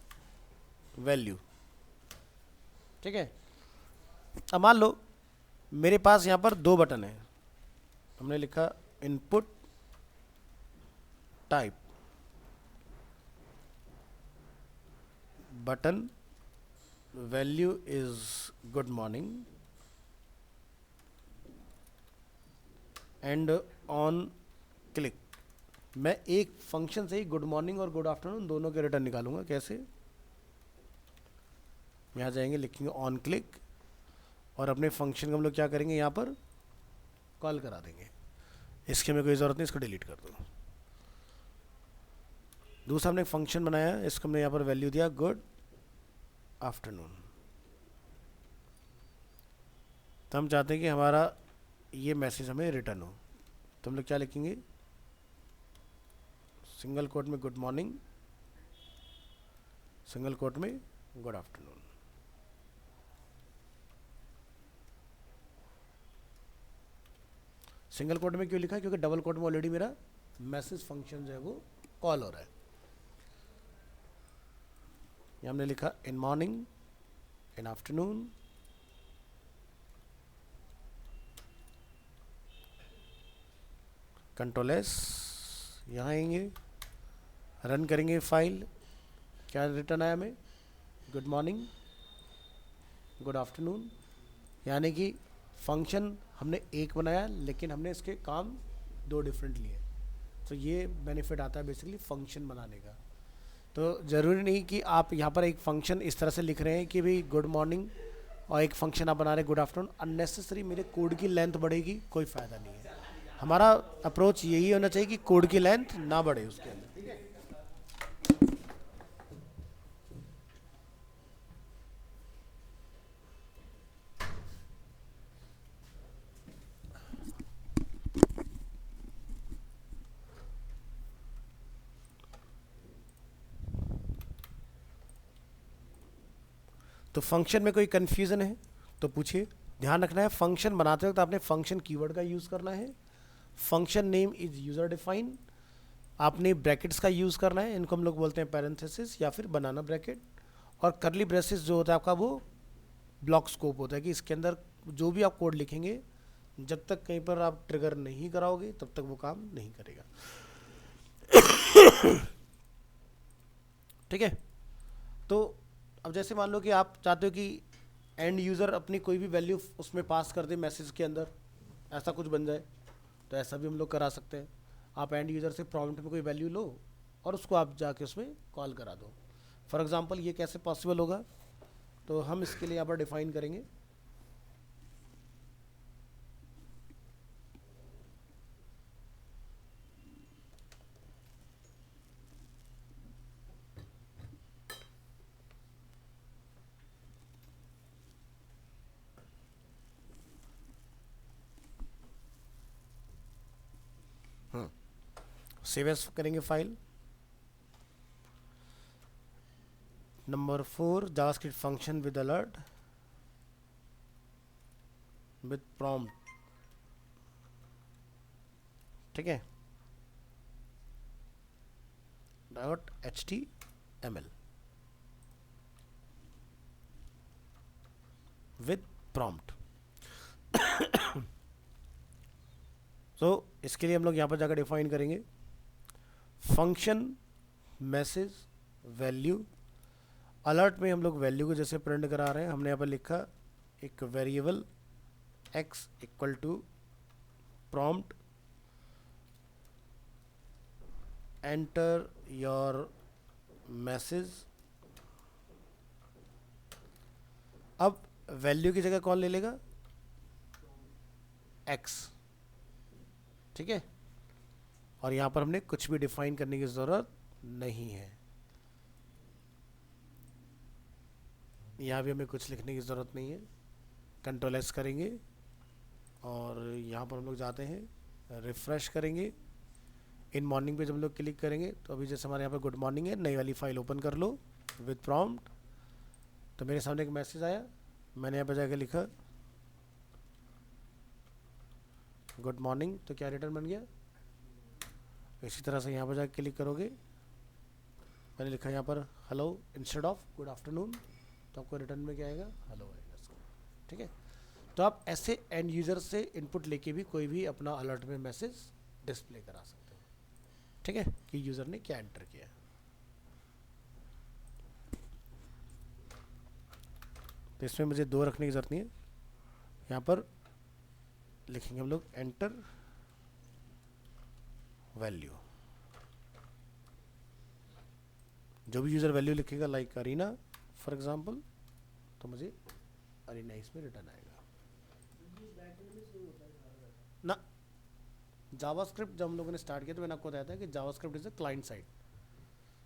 वैल्यू। ठीक है, अब मान लो मेरे पास यहाँ पर 2 बटन है। हमने लिखा input type button value is good morning and on click. मैं एक फंक्शन से ही गुड मॉर्निंग और गुड आफ्टरनून दोनों के रिटर्न निकालूंगा। कैसे, यहाँ जाएंगे, लिखेंगे ऑन क्लिक, और अपने फंक्शन को हम लोग क्या करेंगे, यहाँ पर कॉल करा देंगे। इसकी हमें कोई ज़रूरत नहीं, इसको डिलीट कर दो। दूसरा हमने एक फंक्शन बनाया, इसको हमने यहाँ पर वैल्यू दिया गुड आफ्टरनून। तो हम चाहते हैं कि हमारा ये मैसेज हमें रिटर्न हो, तो हम लोग क्या लिखेंगे, सिंगल कोट में गुड मॉर्निंग, सिंगल कोट में गुड आफ्टरनून। सिंगल कोट में क्यों लिखा है, क्योंकि डबल कोट में ऑलरेडी मेरा मैसेज फंक्शन जो है वो कॉल हो रहा है। ये हमने लिखा in morning, in afternoon, control S, यहाँ आएंगे, रन करेंगे फाइल, क्या रिटर्न आया हमें, गुड मॉर्निंग, गुड आफ्टरनून। यानी कि फंक्शन हमने एक बनाया लेकिन हमने इसके काम 2 डिफरेंट लिए। तो ये बेनिफिट आता है बेसिकली फंक्शन बनाने का। तो ज़रूरी नहीं कि आप यहाँ पर एक फंक्शन इस तरह से लिख रहे हैं कि भाई गुड मॉर्निंग, और एक फंक्शन आप बना रहे हैं गुड आफ्टरनून। अननेसेसरी मेरे कोड की लेंथ बढ़ेगी, कोई फ़ायदा नहीं है। हमारा अप्रोच यही होना चाहिए कि कोड की लेंथ ना बढ़े उसके अंदर। तो फंक्शन में कोई कन्फ्यूज़न है तो पूछिए। ध्यान रखना है, फंक्शन बनाते वक्त आपने फंक्शन कीवर्ड का यूज़ करना है। Function name is user define. आपने ब्रैकेट्स का यूज़ करना है, इनको हम लोग बोलते हैं पैरेंथेसिस या फिर बनाना ब्रैकेट। और करली ब्रेसेस जो होता है आपका वो ब्लॉक स्कोप होता है कि इसके अंदर जो भी आप कोड लिखेंगे जब तक कहीं पर आप ट्रिगर नहीं कराओगे तब तक वो काम नहीं करेगा। ठीक है, तो अब जैसे मान लो कि आप चाहते हो कि एंड यूज़र अपनी कोई भी वैल्यू उसमें पास कर दे मैसेज के अंदर, ऐसा कुछ बन जाए, तो ऐसा भी हम लोग करा सकते हैं। आप एंड यूज़र से प्रॉम्प्ट में कोई वैल्यू लो और उसको आप जाके उसमें कॉल करा दो। फॉर एग्जांपल ये कैसे पॉसिबल होगा, तो हम इसके लिए यहाँ पर डिफाइन करेंगे सेव एज करेंगे file. Number 4 JavaScript function with alert with prompt, ठीक है, .html विद प्रॉम्प्ट। तो इसके लिए हम लोग यहाँ पर जाकर डिफाइन करेंगे फंक्शन मैसेज वैल्यू। अलर्ट में हम लोग वैल्यू को जैसे प्रिंट करा रहे हैं, हमने यहाँ पर लिखा एक variable x equal to prompt enter your message. अब वैल्यू की जगह कौन ले लेगा, x, ठीक है। और यहाँ पर हमने कुछ भी डिफाइन करने की ज़रूरत नहीं है, यहाँ भी हमें कुछ लिखने की ज़रूरत नहीं है। कंट्रोल एस करेंगे और यहाँ पर हम लोग जाते हैं, रिफ़्रेश करेंगे। इन मॉर्निंग पे जब हम लोग क्लिक करेंगे तो अभी जैसे हमारे यहाँ पर गुड मॉर्निंग है, नई वाली फाइल ओपन कर लो विद प्रॉम्प्ट, तो मेरे सामने एक मैसेज आया, मैंने यहाँ पर जाकर लिखा गुड मॉर्निंग, तो क्या रिटर्न बन गया। इसी तरह से यहाँ पर जाकर क्लिक करोगे, मैंने लिखा यहाँ पर hello instead of good afternoon, तो आपको रिटर्न में क्या आएगा, हेलो आएगा, ठीक है। तो आप ऐसे एंड यूज़र से इनपुट लेके भी कोई भी अपना अलर्ट में मैसेज डिस्प्ले करा सकते हो, ठीक है, कि यूज़र ने क्या एंटर किया। तो इसमें मुझे 2 रखने की ज़रूरत नहीं है, यहाँ पर लिखेंगे हम लोग एंटर वैल्यू। जो भी यूज़र वैल्यू लिखेगा लाइक अरीना फॉर एग्जांपल, तो मुझे अरीना इसमें रिटर्न आएगा ना। जावास्क्रिप्ट जब हम लोगों ने स्टार्ट किया तो मैंने आपको बताया था कि JavaScript is a client side,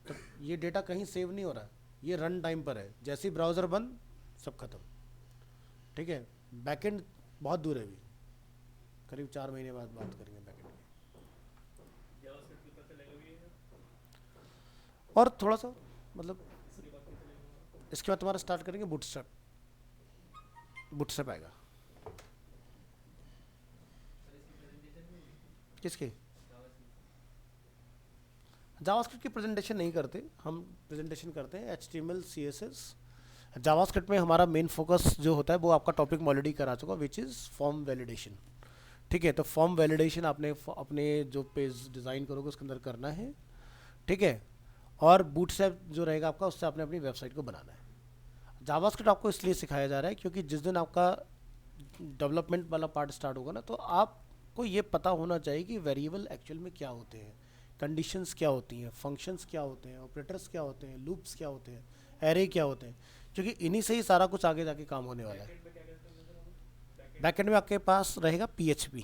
तो ये डेटा कहीं सेव नहीं हो रहा है, ये रन टाइम पर है, जैसे ही ब्राउज़र बंद सब खत्म, ठीक है। बैकएंड बहुत दूर है, अभी करीब 4 महीने बाद बात करेंगे बैकएंड की। जावास्क्रिप्ट के ऊपर चलेगा भी ये, और थोड़ा सा मतलब इसके बाद क्या चलेगा? इसके बाद तुम्हारा स्टार्ट करेंगे बूटस्ट्रैप, बूटस्ट्रैप आएगा। सर इसकी प्रेजेंटेशन भी होगी किसके, जावास्क्रिप्ट? जावास्क्रिप्ट की प्रेजेंटेशन नहीं करते हम, प्रेजेंटेशन करते हैं HTML CSS। जावास्क्रिप्ट में हमारा मेन फोकस जो होता है वो आपका टॉपिक में ऑलरेडी करा चुका, विच इज़ फॉर्म वैलिडेशन, ठीक है। तो फॉर्म वैलिडेशन आपने अपने जो पेज डिज़ाइन करोगे उसके अंदर करना है, ठीक है। और बूटस्ट्रैप जो रहेगा आपका, उससे आपने अपनी वेबसाइट को बनाना है। जावास्क्रिप्ट आपको इसलिए सिखाया जा रहा है क्योंकि जिस दिन आपका डेवलपमेंट वाला पार्ट स्टार्ट होगा ना, तो आपको ये पता होना चाहिए कि वेरिएबल एक्चुअल में क्या होते हैं, कंडीशंस क्या होती हैं, फंक्शंस क्या होते हैं, ऑपरेटर्स क्या होते हैं, लूप्स क्या होते हैं, एरे क्या होते हैं, क्योंकि इन्हीं से ही सारा कुछ आगे जाके काम होने वाला है। बैकएंड में क्या कहते हैं सर हम? बैकएंड में आपके पास रहेगा PHP,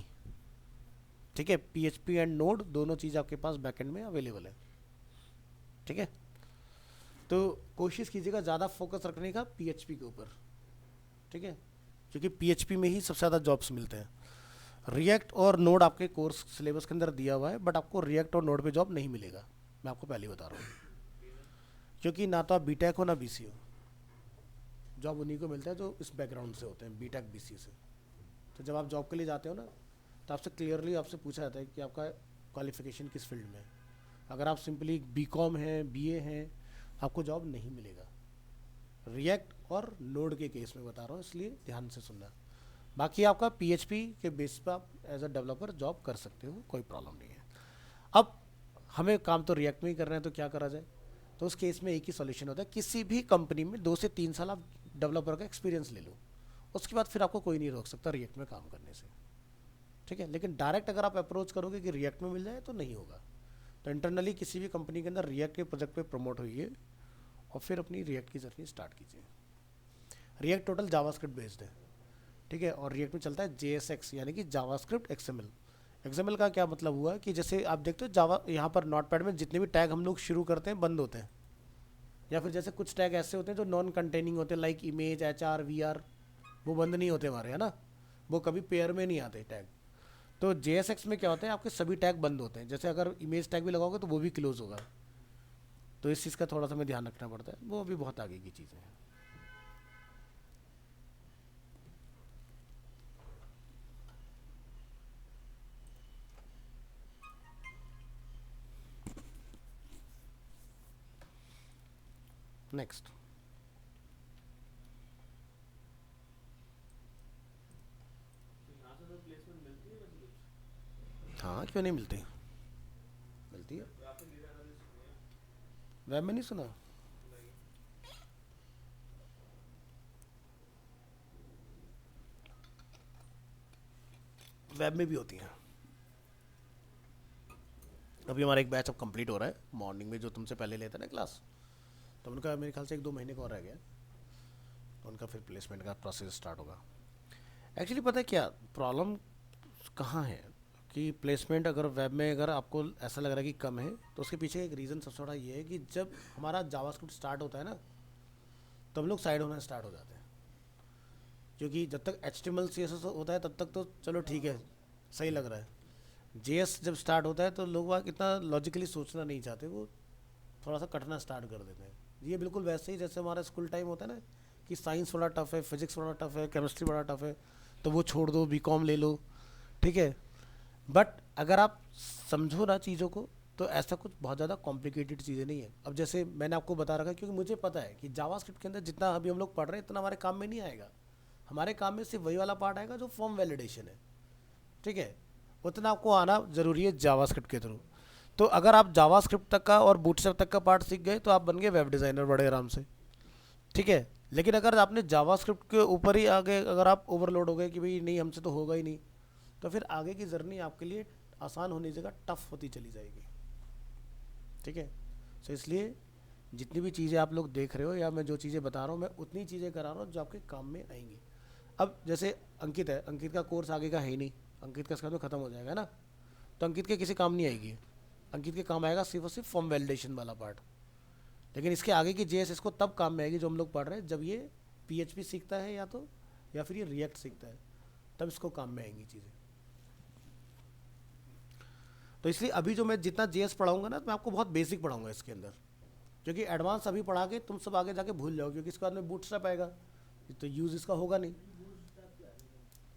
ठीक है। PHP एंड नोड दोनों चीज़ आपके पास बैकएंड में अवेलेबल है, ठीक है। तो कोशिश कीजिएगा ज़्यादा फोकस रखने का PHP के ऊपर, ठीक है, क्योंकि PHP में ही सबसे ज़्यादा जॉब्स मिलते हैं। रिएक्ट और नोड आपके कोर्स सिलेबस के अंदर दिया हुआ है, बट आपको रिएक्ट और नोड पे जॉब नहीं मिलेगा, मैं आपको पहले ही बता रहा हूँ, क्योंकि ना तो आप बीटेक हो ना BC हो। जॉब उन्हीं को मिलता है जो इस बैकग्राउंड से होते हैं, बीटेक BC से। तो जब आप जॉब के लिए जाते हो ना, तो आपसे क्लियरली आपसे पूछा जाता है कि आपका क्वालिफिकेशन किस फील्ड में है। अगर आप सिंपली BCom हैं, BA हैं, आपको जॉब नहीं मिलेगा। रिएक्ट और नोड के केस में बता रहा हूँ, इसलिए ध्यान से सुनना। बाकी आपका PHP के बेस पर आप एज अ डेवलपर जॉब कर सकते हो, कोई प्रॉब्लम नहीं है। अब हमें काम तो रिएक्ट में ही करना है, तो क्या करा जाए। तो उस केस में एक ही सॉल्यूशन होता है, किसी भी कंपनी में 2 से 3 साल आप डेवलपर का एक्सपीरियंस ले लो, उसके बाद फिर आपको कोई नहीं रोक सकता रिएक्ट में काम करने से, ठीक है। लेकिन डायरेक्ट अगर आप अप्रोच करोगे कि रिएक्ट में मिल जाए तो नहीं होगा। तो इंटरनली किसी भी कंपनी के अंदर रिएक्ट के प्रोजेक्ट पे प्रमोट होइए और फिर अपनी रिएक्ट की जर्नी स्टार्ट कीजिए। रिएक्ट टोटल जावास्क्रिप्ट बेस्ड है, ठीक है, और रिएक्ट में चलता है JSX यानी कि जावास्क्रिप्ट XML। XML का क्या मतलब हुआ कि जैसे आप देखते हो जावा, यहाँ पर नोटपैड में जितने भी टैग हम लोग शुरू करते हैं बंद होते हैं, या फिर जैसे कुछ टैग ऐसे होते हैं जो नॉन कंटेनिंग होते हैं, लाइक इमेज, HR, VR, वो बंद नहीं होते हमारे, है ना, वो कभी पेयर में नहीं आते टैग। तो JSX में क्या होता है, आपके सभी टैग बंद होते हैं, जैसे अगर इमेज टैग भी लगाओगे तो वो भी क्लोज होगा। तो इस चीज़ का थोड़ा सा हमें ध्यान रखना पड़ता है, वो अभी बहुत आगे की चीज़ें हैं। नेक्स्ट, यहाँ से तो प्लेसमेंट मिलती है वैसे कुछ? हाँ क्यों नहीं मिलती, मिलती है। आपने डेटा एनालिस्ट सुनी है? वेब में नहीं सुना? नहीं। वेब में भी होती हैं। अभी हमारा एक बैच अब कंप्लीट हो रहा है, मॉर्निंग में जो तुमसे पहले लेते ना क्लास, तो उनका मेरे ख्याल से 1-2 महीने का और रह गया, तो उनका फिर प्लेसमेंट का प्रोसेस स्टार्ट होगा। एक्चुअली पता है क्या प्रॉब्लम कहाँ है, कि प्लेसमेंट अगर वेब में अगर आपको ऐसा लग रहा है कि कम है, तो उसके पीछे एक रीज़न सबसे बड़ा ये है कि जब हमारा जावास्क्रिप्ट स्टार्ट होता है ना, तो हम लोग साइड होना स्टार्ट हो जाते हैं। क्योंकि जब तक HTML CSS होता है तब तक तो चलो ठीक है, सही लग रहा है। JS जब स्टार्ट होता है तो लोग वहाँ इतना लॉजिकली सोचना नहीं चाहते, वो थोड़ा सा कटना स्टार्ट कर देते हैं। ये बिल्कुल वैसे ही जैसे हमारा स्कूल टाइम होता है ना, कि साइंस बड़ा टफ है, फिजिक्स बड़ा टफ है, केमिस्ट्री बड़ा टफ है, तो वो छोड़ दो, BCom ले लो, ठीक है। बट अगर आप समझो ना चीज़ों को, तो ऐसा कुछ बहुत ज़्यादा कॉम्प्लिकेटेड चीज़ें नहीं है। अब जैसे मैंने आपको बता रखा है, क्योंकि मुझे पता है कि जावास्क्रिप्ट के अंदर जितना अभी हम लोग पढ़ रहे हैं इतना हमारे काम में नहीं आएगा। हमारे काम में सिर्फ वही वाला पार्ट आएगा जो फॉर्म वैलिडेशन है, ठीक है, उतना आपको आना ज़रूरी है जावास्क्रिप्ट के थ्रू। तो अगर आप जावास्क्रिप्ट तक का और बूटस्ट्रैप तक का पार्ट सीख गए तो आप बन गए वेब डिज़ाइनर बड़े आराम से, ठीक है। लेकिन अगर आपने जावास्क्रिप्ट के ऊपर ही आगे अगर आप ओवरलोड हो गए कि भाई नहीं हमसे तो होगा ही नहीं, तो फिर आगे की जर्नी आपके लिए आसान होने की जगह टफ होती चली जाएगी, ठीक है। तो इसलिए जितनी भी चीज़ें आप लोग देख रहे हो या मैं जो चीज़ें बता रहा हूँ, मैं उतनी चीज़ें करा रहा हूँ जो आपके काम में आएंगी। अब जैसे अंकित है, अंकित का कोर्स आगे का है ही नहीं, अंकित का इसका तो ख़त्म हो जाएगा ना, तो अंकित के किसी काम नहीं आएगी। अंकित के काम आएगा सिर्फ और सिर्फ फॉर्म वैलिडेशन वाला पार्ट। लेकिन इसके आगे की JS इसको तब काम में आएगी जो हम लोग पढ़ रहे हैं, जब ये PHP सीखता है या फिर ये रिएक्ट सीखता है, तब इसको काम में आएंगी चीज़ें। तो इसलिए अभी जो मैं जितना JS पढ़ाऊंगा ना, तो मैं आपको बहुत बेसिक पढ़ाऊंगा इसके अंदर, क्योंकि एडवांस अभी पढ़ा के तुम सब आगे जाके भूल जाओगे, क्योंकि इसके बाद में बूटस्ट्रैप आएगा तो यूज़ इसका होगा नहीं।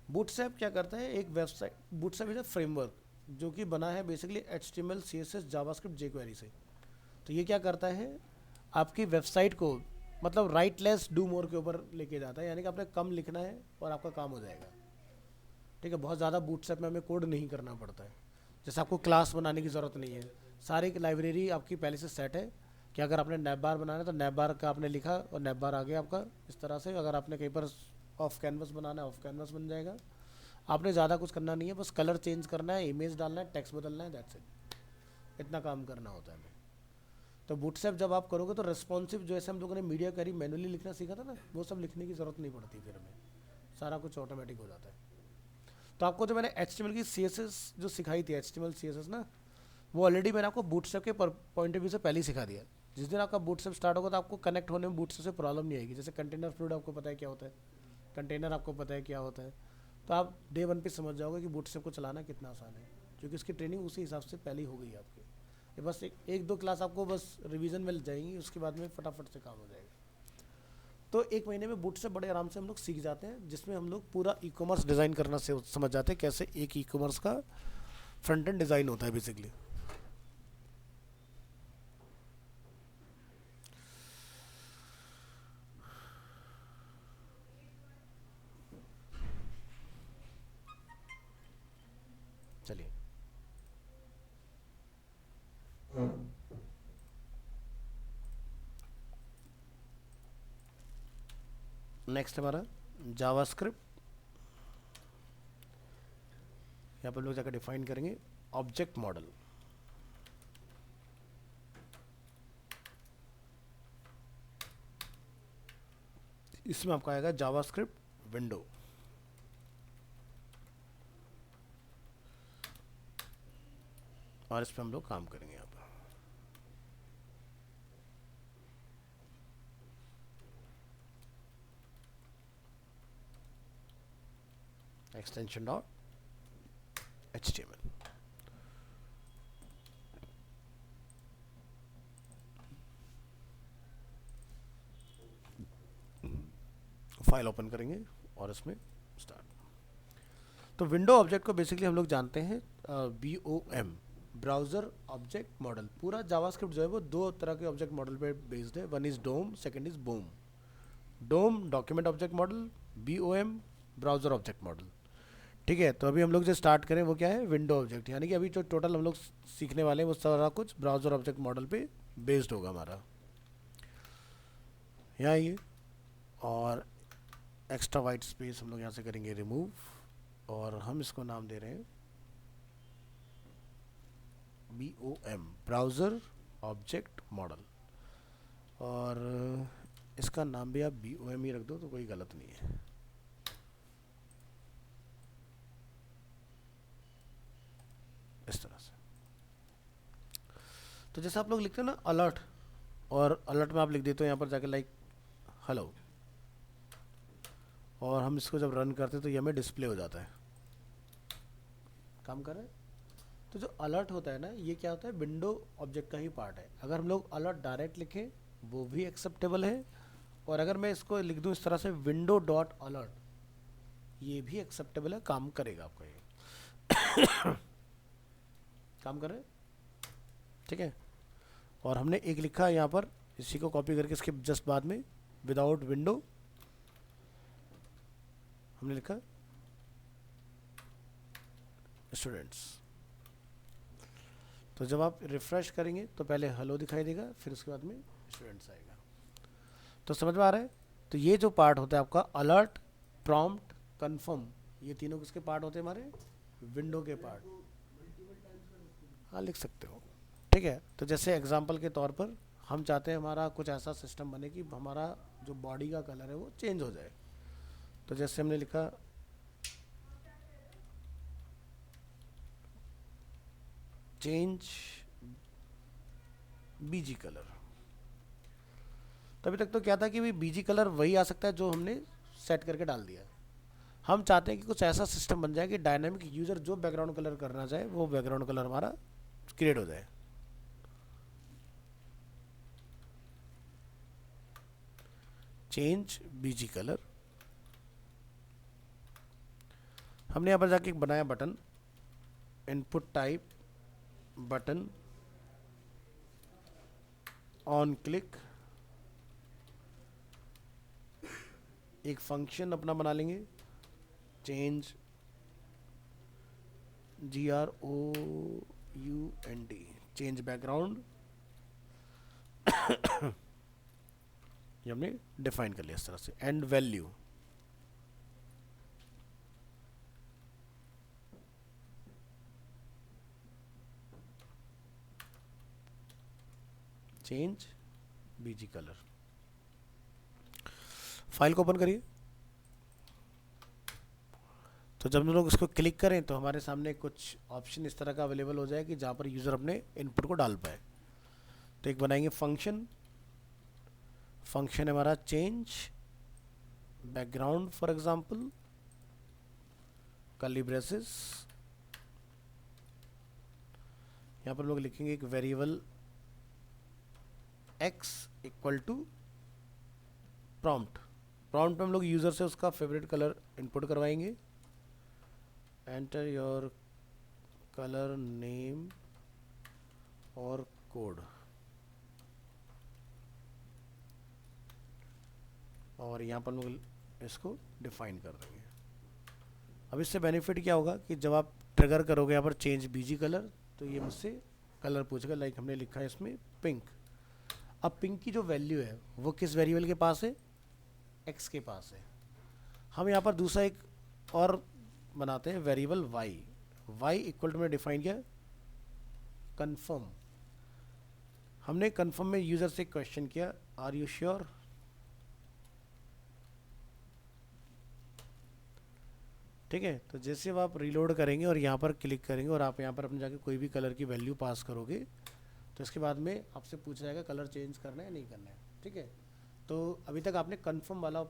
बूटस्ट्रैप क्या करता है, एक website, bootstrap is a framework जो कि बना है basically HTML CSS JavaScript jQuery से। तो ये क्या करता है, आपकी वेबसाइट को मतलब राइट लेस डू मोर के ऊपर लेके जाता है, यानी कि आपने कम लिखना है और आपका काम हो जाएगा, ठीक है। बहुत ज़्यादा बूटस्ट्रैप में हमें कोड नहीं करना पड़ता है, जैसे आपको क्लास बनाने की ज़रूरत नहीं है, सारी लाइब्रेरी आपकी पहले से सेट है कि अगर आपने नैप बार बनाना है तो नैप बार का आपने लिखा और नैप बार आ गया आपका इस तरह से। अगर आपने कहीं पर ऑफ कैनवस बनाना है ऑफ कैनवस बन जाएगा। आपने ज़्यादा कुछ करना नहीं है, बस कलर चेंज करना है, इमेज डालना है, टेक्स्ट बदलना है, दैट्स इट, इतना काम करना होता है हमें। तो बूटस्ट्रैप जब आप करोगे तो रेस्पॉन्सिव, जैसे हम लोगों ने मीडिया क्वेरी मैनुअली लिखना सीखा था ना, वो सब लिखने की ज़रूरत नहीं पड़ती, फिर हमें सारा कुछ ऑटोमेटिक हो जाता है। तो आपको जो मैंने HTML की CSS जो सिखाई थी, HTML CSS ना, वो ऑलरेडी मैंने आपको बूटस्ट्रैप के पॉइंट ऑफ व्यू से पहले ही सिखा दिया। जिस दिन आपका बूटस्ट्रैप स्टार्ट होगा तो आपको कनेक्ट होने में बूटस्ट्रैप से प्रॉब्लम नहीं आएगी। जैसे कंटेनर फ्लूइड आपको पता है क्या होता है, कंटेनर आपको पता है क्या होता है, तो आप डे 1 पे समझ जाओगे कि बूटस्ट्रैप को चलाना कितना आसान है, क्योंकि उसकी ट्रेनिंग उसी हिसाब से पहले ही हो गई है आपकी। ये बस एक दो क्लास आपको बस रिवीजन में जाएंगी, उसके बाद में फटाफट से काम हो जाएगा। तो 1 महीने में बूटस्ट्रैप बड़े आराम से हम लोग सीख जाते हैं, जिसमें हम लोग पूरा ई-कॉमर्स डिज़ाइन करना से समझ जाते हैं कैसे एक ई-कॉमर्स का फ्रंट एंड डिज़ाइन होता है बेसिकली। चलिए, नेक्स्ट हमारा जावास्क्रिप्ट। यहाँ पर लोग जाकर डिफाइन करेंगे ऑब्जेक्ट मॉडल। इसमें आपका आएगा जावास्क्रिप्ट विंडो। और इस पर हम लोग काम करेंगे यहाँ पर। Extension dot HTML। File open करेंगे और इसमें स्टार्ट। तो विंडो ऑब्जेक्ट को बेसिकली हम लोग जानते हैं BOM, ब्राउज़र ऑब्जेक्ट मॉडल। पूरा जावास्क्रिप्ट जो है वो दो तरह के ऑब्जेक्ट मॉडल पे बेस्ड है। One is DOM, second is BOM. DOM document object model, BOM browser object model. ठीक है, तो अभी हम लोग जो स्टार्ट करें वो क्या है, विंडो ऑब्जेक्ट। यानी कि अभी जो टोटल हम लोग सीखने वाले हैं वो सारा कुछ ब्राउज़र ऑब्जेक्ट मॉडल पे बेस्ड होगा हमारा। यहाँ ये और एक्स्ट्रा वाइट स्पेस हम लोग यहाँ से करेंगे रिमूव, और हम इसको नाम दे रहे हैं BOM, ब्राउज़र ऑब्जेक्ट मॉडल। और इसका नाम भी आप BOM ही रख दो तो कोई गलत नहीं है। इस तरह से। तो जैसे आप लोग लिखते हैं ना अलर्ट, और अलर्ट में आप लिख देते हो यहाँ पर जाकर लाइक हेलो, और हम इसको जब रन करते हैं तो ये हमें डिस्प्ले हो जाता है। काम कर रहे हैं। तो जो अलर्ट होता है ना, ये क्या होता है, विंडो ऑब्जेक्ट का ही पार्ट है। अगर हम लोग अलर्ट डायरेक्ट लिखें वो भी एक्सेप्टेबल है, और अगर मैं इसको लिख दूं इस तरह से विंडो डॉट अलर्ट, ये भी एक्सेप्टेबल है, काम करेगा आपका ये। काम कर रहे हैं, ठीक है। और हमने एक लिखा यहाँ पर, इसी को कॉपी करके इसके जस्ट बाद में विदाउट विंडो हमने लिखा स्टूडेंट्स। तो जब आप रिफ्रेश करेंगे तो पहले हेलो दिखाई देगा, फिर उसके बाद में स्टूडेंट्स आएगा। तो समझ में आ रहा है। तो ये जो पार्ट होता है आपका अलर्ट, प्रॉम्प्ट, कंफर्म, ये तीनों किसके पार्ट होते हैं, हमारे विंडो के पार्ट। हाँ लिख सकते हो, ठीक है। तो जैसे एग्जांपल के तौर पर हम चाहते हैं हमारा कुछ ऐसा सिस्टम बने कि हमारा जो बॉडी का कलर है वो चेंज हो जाए। तो जैसे हमने लिखा चेंज BG कलर। तभी तक तो क्या था कि भाई BG कलर वही आ सकता है जो हमने सेट करके डाल दिया। हम चाहते हैं कि कुछ ऐसा सिस्टम बन जाए कि डायनामिक यूजर जो बैकग्राउंड कलर करना चाहे वो बैकग्राउंड कलर हमारा क्रिएट हो जाए। Change BG colour. हमने यहाँ पर जाके एक बनाया button, input type button, on click. एक फंक्शन अपना बना लेंगे, चेंज GROUND, चेंज बैकग्राउंड। ये हमने डिफाइन कर लिया इस तरह से। And value, change BG colour. File को ओपन करिए। तो जब हम लोग इसको क्लिक करें तो हमारे सामने कुछ ऑप्शन इस तरह का अवेलेबल हो जाए कि जहाँ पर यूज़र अपने इनपुट को डाल पाए। तो एक बनाएंगे फंक्शन, फंक्शन हमारा change background for example, curly braces. यहाँ पर लोग लिखेंगे एक variable x equal to prompt. Prompt में हम लोग यूज़र से उसका फेवरेट कलर इनपुट करवाएंगे। एंटर योर कलर नेम और कोड। और यहाँ पर लोग इसको डिफाइन कर देंगे। अब इससे बेनिफिट क्या होगा कि जब आप ट्रिगर करोगे यहाँ पर चेंज BG कलर, तो ये मुझसे कलर पूछेगा। लाइक हमने लिखा है इसमें पिंक। अब पिंक की जो वैल्यू है वो किस वेरिएबल के पास है, एक्स के पास है। हम यहाँ पर दूसरा एक और बनाते हैं variable y. Y equal to में डिफाइन किया कन्फर्म। हमने कन्फर्म में यूज़र से क्वेश्चन किया आर यू श्योर। ठीक है, तो जैसे अब आप रीलोड करेंगे और यहाँ पर क्लिक करेंगे और आप यहाँ पर अपने जाके कोई भी कलर की वैल्यू पास करोगे तो इसके बाद में आपसे पूछा जाएगा कलर चेंज करना है नहीं करना है। ठीक है, तो अभी तक आपने कन्फर्म वाला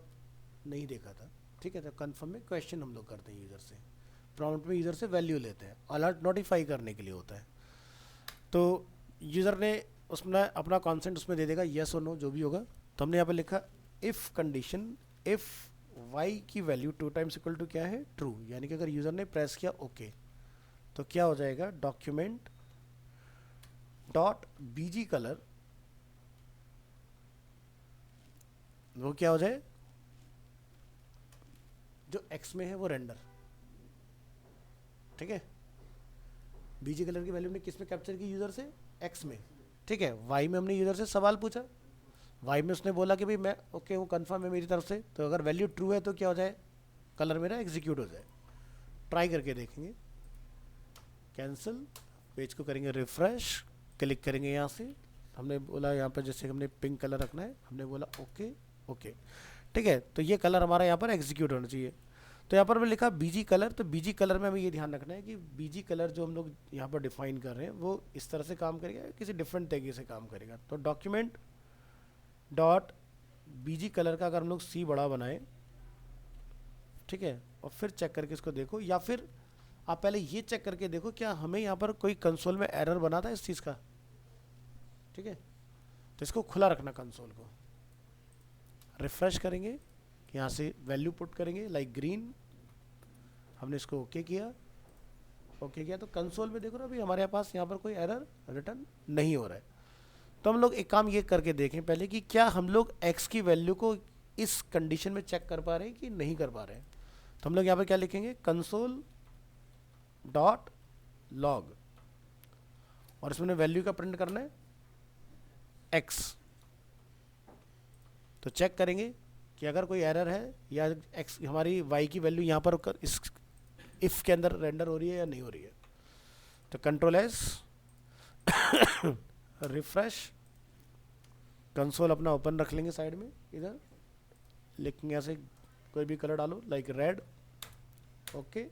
नहीं देखा था। ठीक है, तो कन्फर्म में क्वेश्चन हम लोग करते हैं यूज़र से, प्रॉम्प्ट में यूज़र से वैल्यू लेते हैं, अलर्ट नोटिफाई करने के लिए होता है। तो यूज़र ने उसमें अपना कॉन्सेंट उसमें दे देगा, येस और नो जो भी होगा। तो हमने यहाँ पर लिखा इफ़ कंडीशन, इफ़ वाई की वैल्यू 2 टाइम्स इक्वल टू क्या है, ट्रू, यानी कि अगर यूज़र ने प्रेस किया ओके तो क्या हो जाएगा, डॉक्यूमेंट डॉट बीजी कलर, वो क्या हो जाए, जो एक्स में है वो रेंडर। ठीक है, बीजी कलर की वैल्यू हमने किस में कैप्चर की, यूज़र से, एक्स में। ठीक है, वाई में हमने यूज़र से सवाल पूछा, वाई में उसने बोला कि भाई मैं ओके हूँ, कन्फर्म है मेरी तरफ से। तो अगर वैल्यू ट्रू है तो क्या हो जाए, कलर मेरा एग्जीक्यूट हो जाए। ट्राई करके देखेंगे, कैंसिल, पेज को करेंगे रिफ्रेश, क्लिक करेंगे यहाँ से, हमने बोला यहाँ पर जैसे हमने पिंक कलर रखना है, हमने बोला ओके ओके। ठीक है, तो ये कलर हमारा यहाँ पर एग्जीक्यूट होना चाहिए। तो यहाँ पर मैं लिखा बीजी कलर, तो बीजी कलर में हमें ये ध्यान रखना है कि बीजी कलर जो हम लोग यहाँ पर डिफाइन कर रहे हैं वो इस तरह से काम करेगा, किसी डिफरेंट तरीके से काम करेगा। तो डॉक्यूमेंट डॉट बीजी कलर का अगर हम लोग सी बड़ा बनाएं, ठीक है, और फिर चेक करके इसको देखो, या फिर आप पहले ये चेक करके देखो क्या हमें यहाँ पर कोई कंसोल में एरर बना था इस चीज़ का। ठीक है, तो इसको खुला रखना कंसोल को, रिफ्रेश करेंगे, यहाँ से वैल्यू पुट करेंगे लाइक ग्रीन, हमने इसको ओके किया, ओके किया, तो कंसोल में देखो ना अभी हमारे पास यहाँ पर कोई एरर रिटर्न नहीं हो रहा है। तो हम लोग एक काम ये करके देखें पहले कि क्या हम लोग x की वैल्यू को इस कंडीशन में चेक कर पा रहे हैं कि नहीं कर पा रहे हैं। तो हम लोग यहाँ पर क्या लिखेंगे, कंसोल डॉट लॉग, और इसमें वैल्यू का प्रिंट करना है x। तो चेक करेंगे कि अगर कोई एरर है या x हमारी y की वैल्यू यहाँ पर इस इफ़ के अंदर रेंडर हो रही है या नहीं हो रही है। तो कंट्रोल एस, रिफ्रेश, कंसोल अपना ओपन रख लेंगे साइड में, इधर लिखेंगे ऐसे कोई भी कलर डालो लाइक रेड, ओके।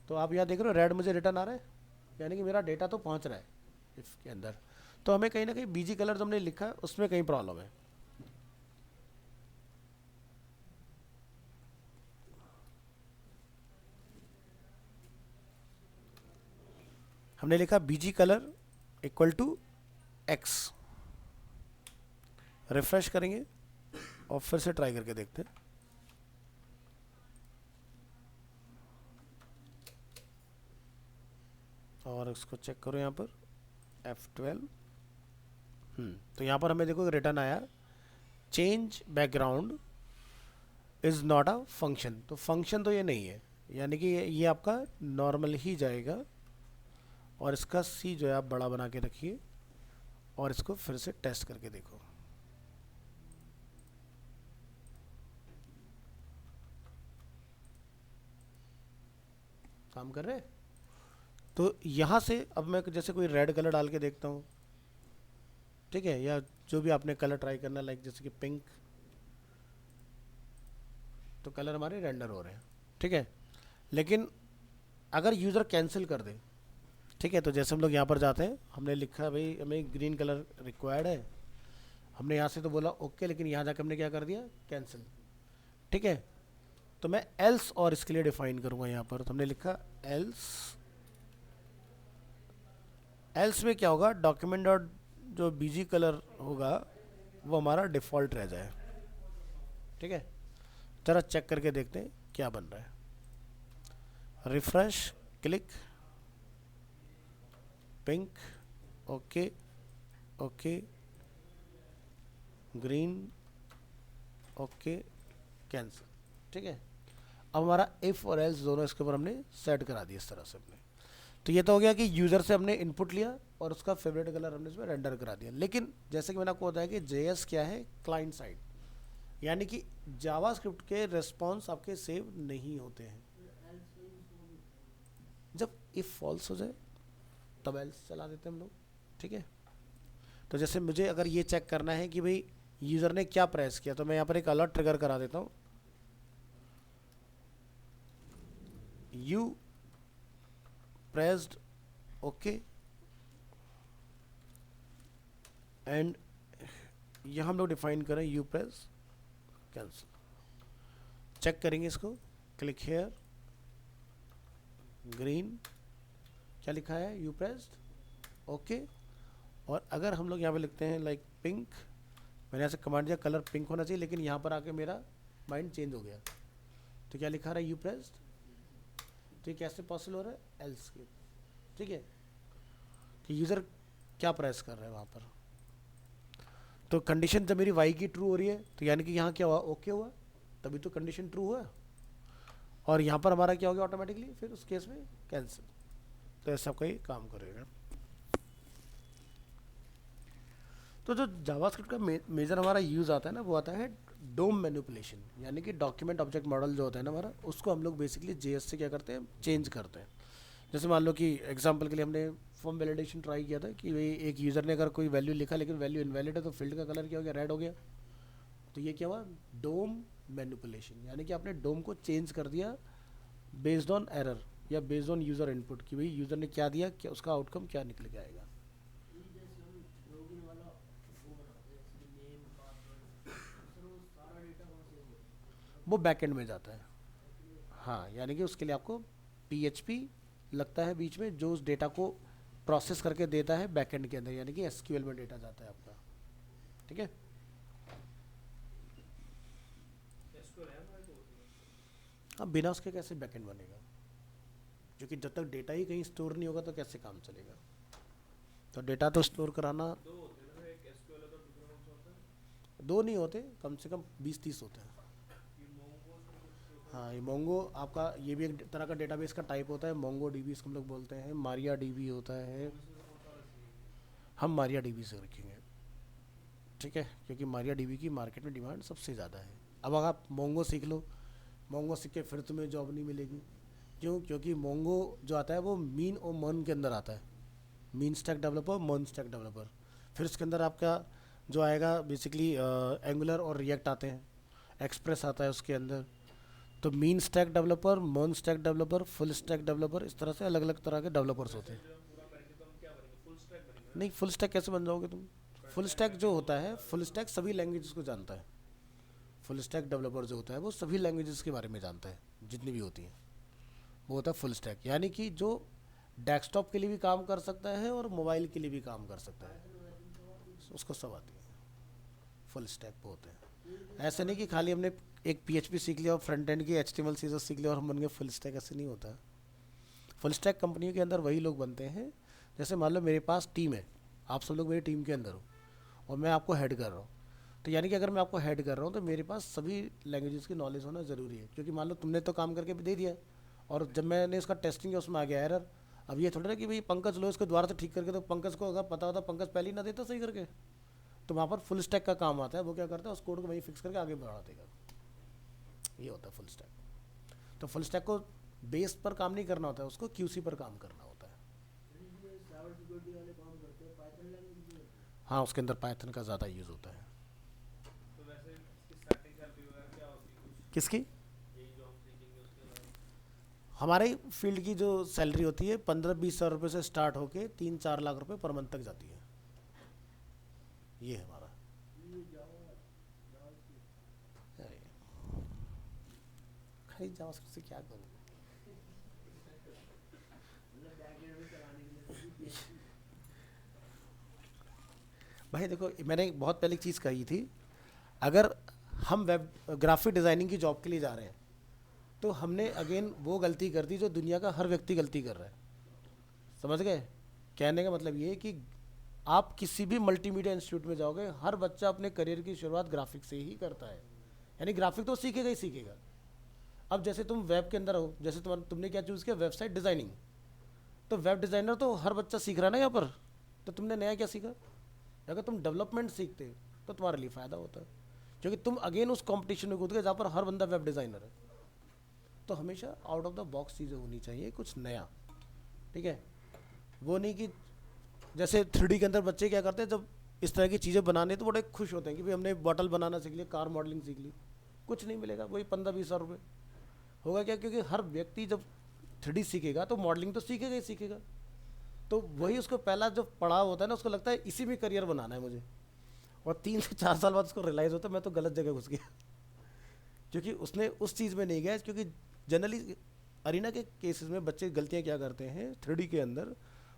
तो आप यहाँ देख रहे हो रेड मुझे रिटर्न आ रहा है, यानी कि मेरा डेटा तो पहुँच रहा है इफ़ के अंदर। तो हमें कहीं ना कहीं बीजी कलर जो हमने लिखा है उसमें कहीं प्रॉब्लम है। हमने लिखा BG colour equal to x, refresh करेंगे और फिर से ट्राई करके देखते हैं। और इसको चेक करो यहाँ पर F12, तो यहाँ पर हमें देखो रिटर्न आया change background is not a function. तो फंक्शन तो ये नहीं है, यानी कि ये आपका नॉर्मल ही जाएगा। और इसका सी जो है आप बड़ा बना के रखिए और इसको फिर से टेस्ट करके देखो। काम कर रहे हैं। तो यहाँ से अब मैं जैसे कोई रेड कलर डाल के देखता हूँ, ठीक है, या जो भी आपने कलर ट्राई करना लाइक जैसे कि पिंक, तो कलर हमारे रेंडर हो रहे हैं। ठीक है, लेकिन अगर यूज़र कैंसिल कर दे, ठीक है, तो जैसे हम लोग यहाँ पर जाते हैं, हमने लिखा भाई हमें ग्रीन कलर रिक्वायर्ड है, हमने यहाँ से तो बोला ओके, लेकिन यहाँ जाकर हमने क्या कर दिया, कैंसिल। ठीक है, तो मैं एल्स और इसके लिए डिफाइन करूँगा यहाँ पर। तो हमने लिखा एल्स, एल्स में क्या होगा, डॉक्यूमेंट डॉट जो बीजी कलर होगा वो हमारा डिफ़ॉल्ट रह जाए। ठीक है, जरा चेक करके देखते हैं क्या बन रहा है। Refresh, click, pink, okay okay, green, okay, cancel. ठीक है, अब हमारा इफ़ और एल्स दोनों इसके ऊपर हमने सेट करा दिया इस तरह से अपने। तो ये तो हो गया कि यूज़र से हमने इनपुट लिया और उसका फेवरेट कलर हमने इसमें रेंडर करा दिया। लेकिन जैसे कि मैंने आपको बताया कि JS क्या है, क्लाइंट साइड, यानी कि जावास्क्रिप्ट के रेस्पॉन्स आपके सेव नहीं होते हैं। जब इफ़ फॉल्स हो जाए तब एल्स चला देते हैं हम लोग, ठीक है। तो जैसे मुझे अगर ये चेक करना है कि भाई यूज़र ने क्या प्रेस किया, तो मैं यहाँ पर एक अलर्ट ट्रिगर करा देता हूँ, यू प्रेस्ड ओके, एंड यहाँ हम लोग डिफाइन करें यू प्रेस कैंसिल। चेक करेंगे इसको, क्लिक हेयर, ग्रीन, क्या लिखा है, यू प्रेस्ड ओके। और अगर हम लोग यहाँ पे लिखते हैं लाइक पिंक, मैंने यहाँ से कमांड दिया कलर पिंक होना चाहिए, लेकिन यहाँ पर आके मेरा माइंड चेंज हो गया, तो क्या लिखा रहा है, यू प्रेस्ड। तो ये कैसे पॉसिबल हो रहा है, एल्स के, ठीक है, कि यूज़र क्या प्रेस कर रहा है वहाँ पर। तो कंडीशन जब मेरी वाई की ट्रू हो रही है तो यानी कि यहाँ क्या हुआ, ओके हुआ, तभी तो कंडीशन ट्रू हुआ, और यहाँ पर हमारा क्या हो गया ऑटोमेटिकली, फिर उस केस में कैंसिल। तो ऐसा कोई काम करेगा। तो जो जावास्क्रिप्ट का मेजर हमारा यूज़ आता है ना, वो आता है डोम मैनिपुलेशन, यानी कि डॉक्यूमेंट ऑब्जेक्ट मॉडल जो होता है ना हमारा, उसको हम लोग बेसिकली जेएस से क्या करते हैं, चेंज करते हैं। जैसे मान लो कि एग्जांपल के लिए हमने फॉर्म वैलिडेशन ट्राई किया था कि भाई एक यूज़र ने अगर कोई वैल्यू लिखा लेकिन वैल्यू इनवैलिड है, तो फील्ड का कलर क्या हो गया, रेड हो गया। तो ये क्या हुआ, डोम मैनिपुलेशन, यानी कि आपने डोम को चेंज कर दिया बेस्ड ऑन एरर या बेस्ड ऑन यूज़र इनपुट, कि भाई यूज़र ने क्या दिया, क्या उसका आउटकम क्या निकल के आएगा। वो बैकएंड में जाता है, हाँ, यानी कि उसके लिए आपको पीएचपी लगता है बीच में, जो उस डेटा को प्रोसेस करके देता है बैकएंड के अंदर, यानी कि एसक्यूएल में डेटा जाता है आपका, ठीक है। एसक्यूएल है हमारे तो होती है। अब बिना उसके कैसे बैकएंड बनेगा, क्योंकि जब तक डेटा ही कहीं स्टोर नहीं होगा तो कैसे काम चलेगा। तो डेटा तो स्टोर कराना, दो होते हैं ना, एक एसक्यूएल होता है, दूसरा कौन सा होता है, दो नहीं होते, कम से कम 20-30 होते हैं। ये मोंगो उसमें कुछ होता हाँ, ये मोंगो आपका, ये भी एक तरह का डेटाबेस का टाइप होता है, मोंगो डीबी इसको हम लोग बोलते हैं, मारिया डीबी होता है, है, इसमें से कौन सा रखेंगे। हम मारिया डीबी से रखेंगे, ठीक है, क्योंकि मारिया डीबी की मार्केट में डिमांड सबसे ज़्यादा है। अब अगर आप मोंगो सीख लो, मोंगो सीख के फिर तुम्हें जॉब नहीं मिलेगी, क्यों, क्योंकि मोंगो जो आता है वो मीन और मन के अंदर आता है, मीन स्टैक डेवलपर, मन स्टैक डेवलपर। फिर उसके अंदर आपका जो आएगा बेसिकली एंगुलर और रिएक्ट आते हैं, एक्सप्रेस आता है उसके अंदर। तो मीन स्टैक डेवलपर, मन stack developer, full stack developer, इस तरह से अलग अलग तरह के डेवलपर्स होते हैं। जब हम पूरा करेंगे तो हम क्या बनेंगे, फुल स्टैक बनेंगे ना। नहीं, फुल स्टैक कैसे बन जाओगे तुम, फुल स्टैक जो होता है, फुल स्टैक सभी लैंग्वेजेस को जानता है। फुल स्टैक डेवलपर जो होता है वो सभी लैंग्वेजेस के बारे में जानता है, जितनी भी होती हैं, वो होता है फुल स्टैक, यानी कि जो डेस्कटॉप के लिए भी काम कर सकता है और मोबाइल के लिए भी काम कर सकता है, उसको सब आती है, फुल स्टैक पे होते हैं। ऐसे नहीं कि खाली हमने एक पीएचपी सीख लिया और फ्रंट एंड की एचटीएमएल सीएसएस सीख लिया और हम बन गए फुल स्टैक, ऐसे नहीं होता। फुल स्टैक कंपनियों के अंदर वही लोग बनते हैं, जैसे मान लो मेरे पास टीम है, आप सब लोग मेरी टीम के अंदर हो और मैं आपको हेड कर रहा हूँ, तो यानी कि अगर मैं आपको हेड कर रहा हूँ तो मेरे पास सभी लैंग्वेजेस की नॉलेज होना ज़रूरी है, क्योंकि मान लो तुमने तो काम करके भी दे दिया और जब मैंने इसका टेस्टिंग किया उसमें आ गया एरर। अब ये थोड़ा ना कि भाई पंकज लो इसको दोबारा से ठीक करके, तो पंकज को अगर पता होता, पंकज पहले ही ना देता सही करके। तो वहाँ पर फुल स्टैक का काम आता है, वो क्या करता है, उस कोड को वही फिक्स करके आगे बढ़ा देगा, ये होता है फुल स्टैक। तो फुल स्टैक को बेस पर काम नहीं करना होता है, उसको क्यूसी पर काम करना होता है। हाँ, उसके अंदर पाइथन का ज़्यादा यूज़ होता है। तो वैसे इसकी स्टार्टिंग सैलरी वगैरह क्या होती है कुछ, किसकी, यही जो हम सीखेंगे उसके बाद। हमारे फील्ड की जो सैलरी होती है 15-20 हज़ार रुपये से स्टार्ट होके 3-4 लाख रुपए पर मंथ तक जाती है, ये है हमारा। अरे, खाली जावास्क्रिप्ट से क्या करूँ। भाई देखो, मैंने बहुत पहले एक चीज़ कही थी, अगर हम वेब ग्राफिक डिज़ाइनिंग की जॉब के लिए जा रहे हैं तो हमने अगेन वो गलती कर दी जो दुनिया का हर व्यक्ति गलती कर रहा है, समझ गए। कहने का मतलब ये है कि आप किसी भी मल्टीमीडिया इंस्टीट्यूट में जाओगे, हर बच्चा अपने करियर की शुरुआत ग्राफिक से ही करता है, यानी ग्राफिक तो सीखेगा ही सीखेगा। अब जैसे तुम वेब के अंदर हो, जैसे तुमने क्या चूज़ किया, वेबसाइट डिज़ाइनिंग, तो वेब डिज़ाइनर तो हर बच्चा सीख रहा है ना यहाँ पर, तो तुमने नया क्या सीखा। अगर तुम डेवलपमेंट सीखते तो तुम्हारे लिए फ़ायदा होता, क्योंकि तुम अगेन उस कंपटीशन में कूद गए जहाँ पर हर बंदा वेब डिज़ाइनर है। तो हमेशा आउट ऑफ द बॉक्स चीज़ें होनी चाहिए, कुछ नया, ठीक है। वो नहीं कि जैसे 3D के अंदर बच्चे क्या करते हैं, जब इस तरह की चीज़ें बनाने तो बड़े खुश होते हैं कि भाई हमने बॉटल बनाना सीख लिया, कार मॉडलिंग सीख ली। कुछ नहीं मिलेगा, वही 15-20 हज़ार रुपये होगा क्या, क्योंकि हर व्यक्ति जब 3D सीखेगा तो मॉडलिंग तो सीखेगा ही सीखेगा। तो वही उसको पहला जो पड़ाव होता है ना, उसको लगता है इसी में करियर बनाना है मुझे, और 3 से 4 साल बाद उसको रियलाइज़ होता है मैं तो गलत जगह घुस गया, क्योंकि उसने उस चीज़ में नहीं गया। क्योंकि जनरली अरीना के केसेस में बच्चे गलतियाँ क्या करते हैं 3D के अंदर,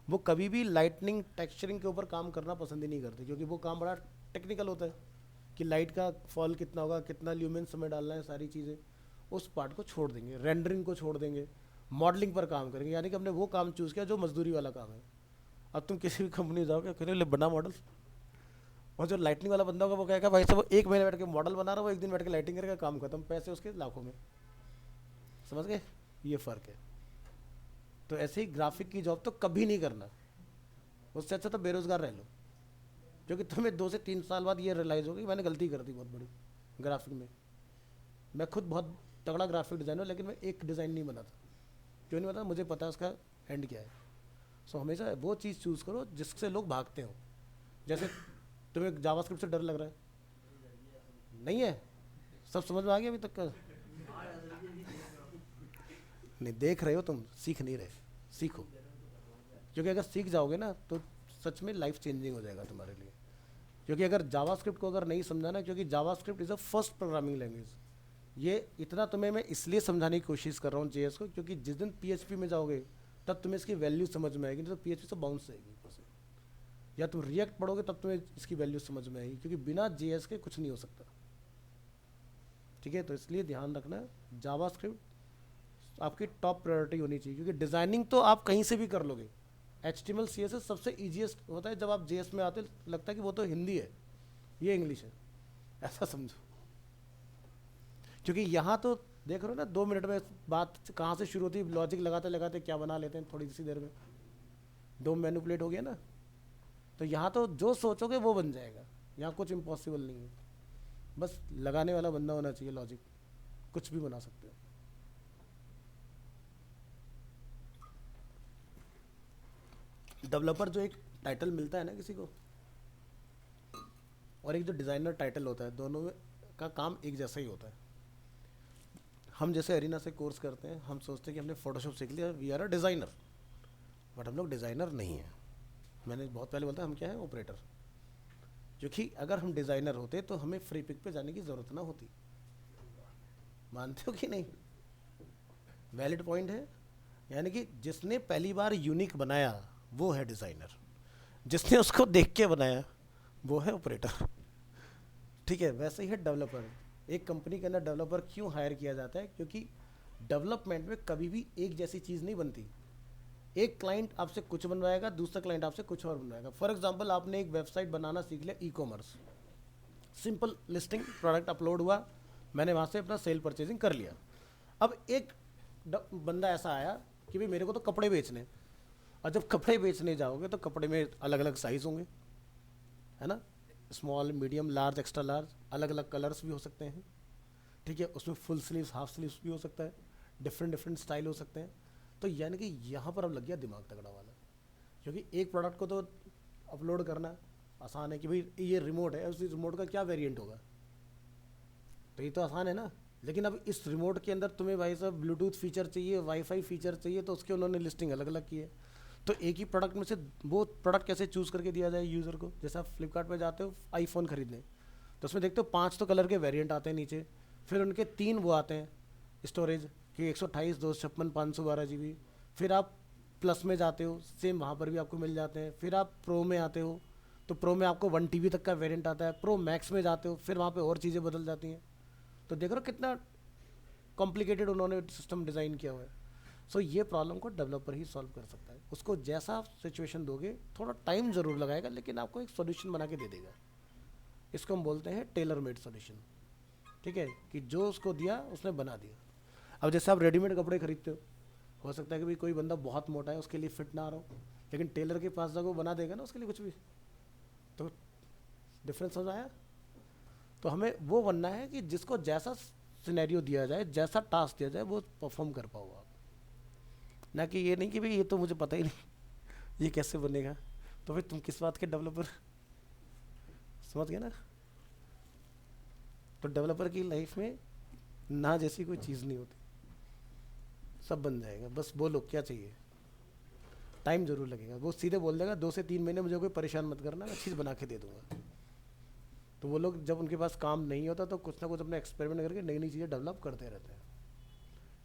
वो कभी भी लाइटनिंग टेक्सचरिंग के ऊपर काम करना पसंद ही नहीं करते, क्योंकि वो काम बड़ा टेक्निकल होता है कि लाइट का फॉल कितना होगा, कितना ल्यूमेंस हमें डालना है, सारी चीज़ें उस पार्ट को छोड़ देंगे, रेंडरिंग को छोड़ देंगे, मॉडलिंग पर काम करेंगे। यानी कि हमने वो काम चूज़ किया जो मजदूरी वाला काम है। अब तुम किसी भी कंपनी जाओगे, करें ले बना मॉडल, और जो लाइटनिंग वाला बंदा होगा वो कहेगा भाई साहब वो 1 महीने बैठ के मॉडल बना रहा है, वो 1 दिन बैठ के लाइटिंग करेगा, काम खत्म, पैसे उसके लाखों में। समझ गए, ये फ़र्क है। तो ऐसे ही ग्राफिक की जॉब तो कभी नहीं करना, उससे अच्छा तो बेरोज़गार रह लो, क्योंकि तुम्हें 2 से 3 साल बाद ये रियलाइज़ होगी मैंने गलती कर दी बहुत बड़ी ग्राफिक में। मैं खुद बहुत तगड़ा ग्राफिक डिज़ाइनर, लेकिन मैं एक डिज़ाइन नहीं बनाता। क्यों नहीं बनाता, मुझे पता है उसका एंड क्या है। सो हमेशा वो चीज़ चूज़ करो जिससे लोग भागते हो। जैसे तुम्हें जावास्क्रिप्ट से डर लग रहा है, नहीं है, सब समझ में आ गया अभी तक का? नहीं, देख रहे हो तुम, सीख नहीं रहे, सीखो। क्योंकि अगर सीख जाओगे ना तो सच में लाइफ चेंजिंग हो जाएगा तुम्हारे लिए। क्योंकि अगर जावास्क्रिप्ट को अगर नहीं समझाना, क्योंकि JavaScript is a first programming language. ये इतना तुम्हें मैं इसलिए समझाने की कोशिश कर रहा हूँ जेएस को, क्योंकि जिस दिन पीएचपी में जाओगे तब तुम्हें इसकी वैल्यू समझ में आएगी, नहीं तो पीएचपी से बाउंस जाएगी ऊपर से। या तुम रिएक्ट पढ़ोगे तब तुम्हें इसकी वैल्यू समझ में आएगी, क्योंकि बिना जेएस के कुछ नहीं हो सकता, ठीक है। तो इसलिए ध्यान रखना, जावास्क्रिप्ट आपकी टॉप प्रायोरिटी होनी चाहिए, क्योंकि डिज़ाइनिंग तो आप कहीं से भी कर लोगे। HTML CSS सबसे ईजीएस्ट होता है, जब आप जेएस में आते लगता है कि वो तो हिंदी है, ये इंग्लिश है, ऐसा समझो। क्योंकि यहाँ तो देख रहे हो ना, 2 मिनट में बात कहाँ से शुरू होती है, लॉजिक लगाते लगाते क्या बना लेते हैं थोड़ी सी देर में, 2 मैनिपुलेट हो गया ना। तो यहाँ तो जो सोचोगे वो बन जाएगा, यहाँ कुछ इम्पॉसिबल नहीं है, बस लगाने वाला बंदा होना चाहिए, लॉजिक कुछ भी बना सकते हो। डेवलपर जो एक टाइटल मिलता है ना किसी को, और एक जो डिज़ाइनर टाइटल होता है, दोनों में का काम एक जैसा ही होता है। हम जैसे अरीना से कोर्स करते हैं, हम सोचते हैं कि हमने फोटोशॉप सीख लिया, we are a designer, but हम लोग डिज़ाइनर नहीं हैं। मैंने बहुत पहले बोला हम क्या है, ऑपरेटर। क्योंकि अगर हम डिज़ाइनर होते तो हमें फ्री पिक पे जाने की ज़रूरत ना होती। मानते हो कि नहीं? वैलिड पॉइंट है। यानी कि जिसने पहली बार यूनिक बनाया वो है डिज़ाइनर, जिसने उसको देख के बनाया वो है ऑपरेटर, ठीक है। वैसे ही है डेवलपर। एक कंपनी के अंदर डेवलपर क्यों हायर किया जाता है, क्योंकि डेवलपमेंट में कभी भी एक जैसी चीज़ नहीं बनती। एक क्लाइंट आपसे कुछ बनवाएगा, दूसरा क्लाइंट आपसे कुछ और बनवाएगा। फॉर एग्जांपल आपने एक वेबसाइट बनाना सीख लिया, e-commerce, simple listing, product upload हुआ, मैंने वहाँ से अपना सेल परचेजिंग कर लिया। अब एक बंदा ऐसा आया कि भाई मेरे को तो कपड़े बेचने, और जब कपड़े बेचने जाओगे तो कपड़े में अलग अलग साइज़ होंगे, है ना, small, medium, large, extra large, अलग अलग कलर्स भी हो सकते हैं, ठीक है। उसमें फुल स्लीव्स, हाफ स्लीव्स भी हो सकता है, डिफरेंट डिफरेंट स्टाइल हो सकते हैं। तो यानी कि यहाँ पर अब लग गया दिमाग तगड़ा वाला, क्योंकि एक प्रोडक्ट को तो अपलोड करना आसान है कि भाई ये रिमोट है, उस रिमोट का क्या वेरिएंट होगा, तो ये तो आसान है ना। लेकिन अब इस रिमोट के अंदर तुम्हें भाई साहब ब्लूटूथ फीचर चाहिए, वाईफाई फीचर चाहिए, तो उसके उन्होंने लिस्टिंग अलग अलग की है। तो एक ही प्रोडक्ट में से वो प्रोडक्ट कैसे चूज़ करके दिया जाए यूज़र को। जैसे आप फ्लिपकार्ट पर जाते हो आईफोन खरीदने, तो उसमें देखते हो 5 तो कलर के वेरिएंट आते हैं नीचे, फिर उनके 3 वो आते हैं स्टोरेज कि 128, 256, 512 GB। फिर आप प्लस में जाते हो, सेम वहाँ पर भी आपको मिल जाते हैं। फिर आप प्रो में आते हो तो प्रो में आपको 1 TB तक का वेरिएंट आता है। प्रो मैक्स में जाते हो, फिर वहाँ पे और चीज़ें बदल जाती हैं। तो देख रहे हो कितना कॉम्प्लिकेटेड उन्होंने सिस्टम डिज़ाइन किया हुआ है। सो ये प्रॉब्लम को डेवलपर ही सॉल्व कर सकता है। उसको जैसा आप सिचुएशन दोगे, थोड़ा टाइम ज़रूर लगाएगा, लेकिन आपको एक सोल्यूशन बना के दे देगा। इसको हम बोलते हैं टेलर मेड सोल्यूशन, ठीक है, कि जो उसको दिया उसने बना दिया। अब जैसे आप रेडीमेड कपड़े खरीदते हो सकता है कि भाई कोई बंदा बहुत मोटा है, उसके लिए फिट ना आ रहा हो, लेकिन टेलर के पास जाकर वो बना देगा ना उसके लिए कुछ भी। तो डिफरेंस समझ आया? तो हमें वो बनना है कि जिसको जैसा सिनेरियो दिया जाए, जैसा टास्क दिया जाए, वो परफॉर्म कर पाओ आप। ना कि ये नहीं कि भाई ये तो मुझे पता ही नहीं, ये कैसे बनेगा, तो फिर तुम किस बात के डेवलपर। समझ गए ना? तो डेवलपर की लाइफ में ना जैसी कोई चीज़ नहीं होती, सब बन जाएगा, बस बोलो क्या चाहिए। टाइम जरूर लगेगा, वो सीधे बोल देगा 2 से 3 महीने, मुझे कोई परेशान मत करना, मैं चीज़ बना के दे दूंगा। तो वो लोग जब उनके पास काम नहीं होता तो कुछ ना कुछ अपना एक्सपेरिमेंट करके नई नई चीज़ें डेवलप करते रहते हैं।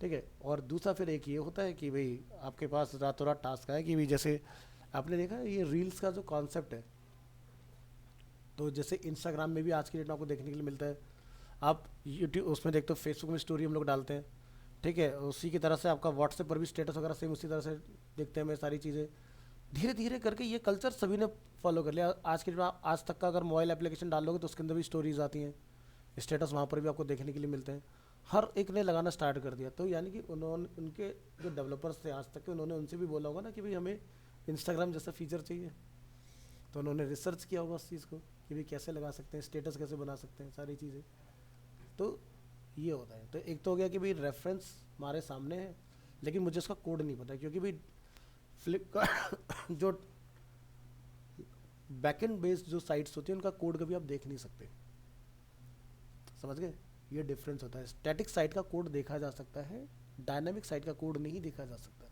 ठीक है। और दूसरा फिर एक ये होता है कि भाई आपके पास रातों रात टास्क आया कि भाई जैसे आपने देखा ये रील्स का जो कॉन्सेप्ट है, तो जैसे इंस्टाग्राम में भी आज की डेट में आपको देखने के लिए मिलता है, आप यूट्यूब उसमें देखते हो, फेसबुक में स्टोरी हम लोग डालते हैं। ठीक है, उसी की तरह से आपका व्हाट्सएप पर भी स्टेटस वगैरह सेम उसी तरह से देखते हैं मैं सारी चीज़ें। धीरे धीरे करके ये कल्चर सभी ने फॉलो कर लिया। आज के डेट में आज तक का अगर मोबाइल एप्लीकेशन डाल लोगे तो उसके अंदर भी स्टोरीज आती हैं, स्टेटस वहाँ पर भी आपको देखने के लिए मिलते हैं। हर एक ने लगाना स्टार्ट कर दिया, तो यानी कि उन्होंने उनके जो डेवलपर्स थे आज तक के, उन्होंने उनसे भी बोला होगा ना कि भाई हमें इंस्टाग्राम जैसा फीचर चाहिए, तो उन्होंने रिसर्च किया होगा उस चीज़ को कि भाई कैसे लगा सकते हैं, स्टेटस कैसे बना सकते हैं, सारी चीज़ें। तो ये होता है। तो एक तो हो गया कि भाई रेफरेंस हमारे सामने है, लेकिन मुझे उसका कोड नहीं पता, क्योंकि भाई फ्लिपकार्ट जो बैकएंड बेस्ड जो साइट्स होती हैं उनका कोड कभी आप देख नहीं सकते। समझ गए? ये डिफरेंस होता है। स्टैटिक साइट का कोड देखा जा सकता है, डायनामिक साइट का कोड नहीं देखा जा सकता।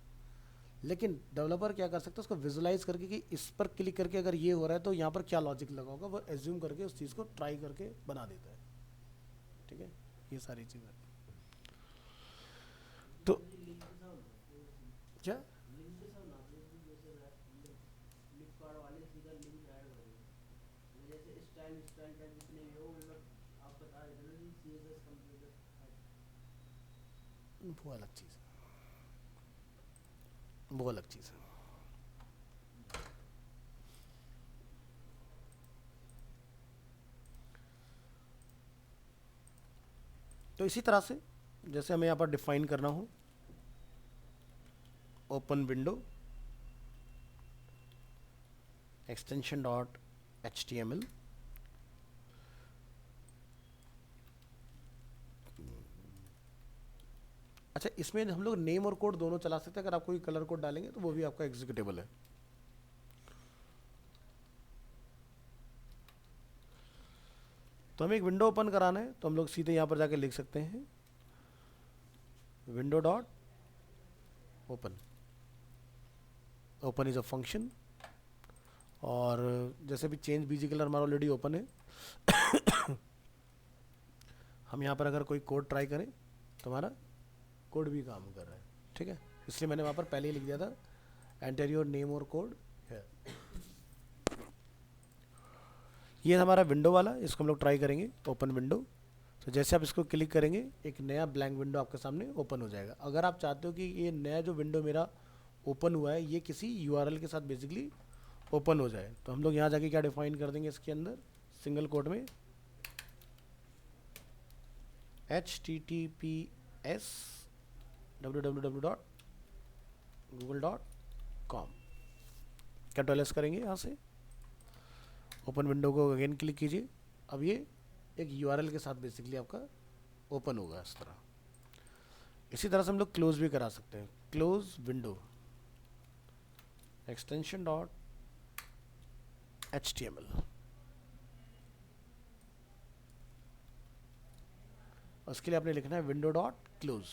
लेकिन डेवलपर क्या कर सकता है, उसको विजुलाइज करके कि इस पर क्लिक करके अगर ये हो रहा है तो यहाँ पर क्या लॉजिक लगा होगा, वो एज्यूम करके उस चीज़ को ट्राई करके बना देता है। ठीक है, ये सारी चीज़ें। तो क्या वो अलग चीज़ है, वो अलग चीज़ है। तो इसी तरह से जैसे हमें यहाँ पर डिफाइन करना हो, open window extension dot HTML, अच्छा इसमें हम लोग नेम और कोड दोनों चला सकते हैं। अगर आप कोई कलर कोड डालेंगे तो वो भी आपका एग्जीक्यूटेबल है। तो हमें एक विंडो ओपन कराना है, तो हम लोग सीधे यहाँ पर जाके लिख सकते हैं window dot open. Open is a function, और जैसे भी चेंज बीजी कलर हमारा ऑलरेडी ओपन है, हम यहाँ पर अगर कोई कोड ट्राई करें तो हमारा कोड भी काम कर रहा है। ठीक है, इसलिए मैंने वहाँ पर पहले ही लिख दिया था एंटर योर नेम और कोड है। ये हमारा विंडो वाला, इसको हम लोग ट्राई करेंगे ओपन विंडो। तो जैसे आप इसको क्लिक करेंगे एक नया ब्लैंक विंडो आपके सामने ओपन हो जाएगा। अगर आप चाहते हो कि ये नया जो विंडो मेरा ओपन हुआ है ये किसी URL के साथ बेसिकली ओपन हो जाए, तो हम लोग यहाँ जाके क्या डिफाइन कर देंगे इसके अंदर सिंगल कोड में https www.google.com कंट्रोल एस करेंगे। यहाँ से ओपन विंडो को अगेन क्लिक कीजिए। अब ये एक URL के साथ बेसिकली आपका ओपन होगा इस तरह। इसी तरह से हम लोग क्लोज भी करा सकते हैं, close window extension dot HTML। उसके लिए आपने लिखना है window dot close.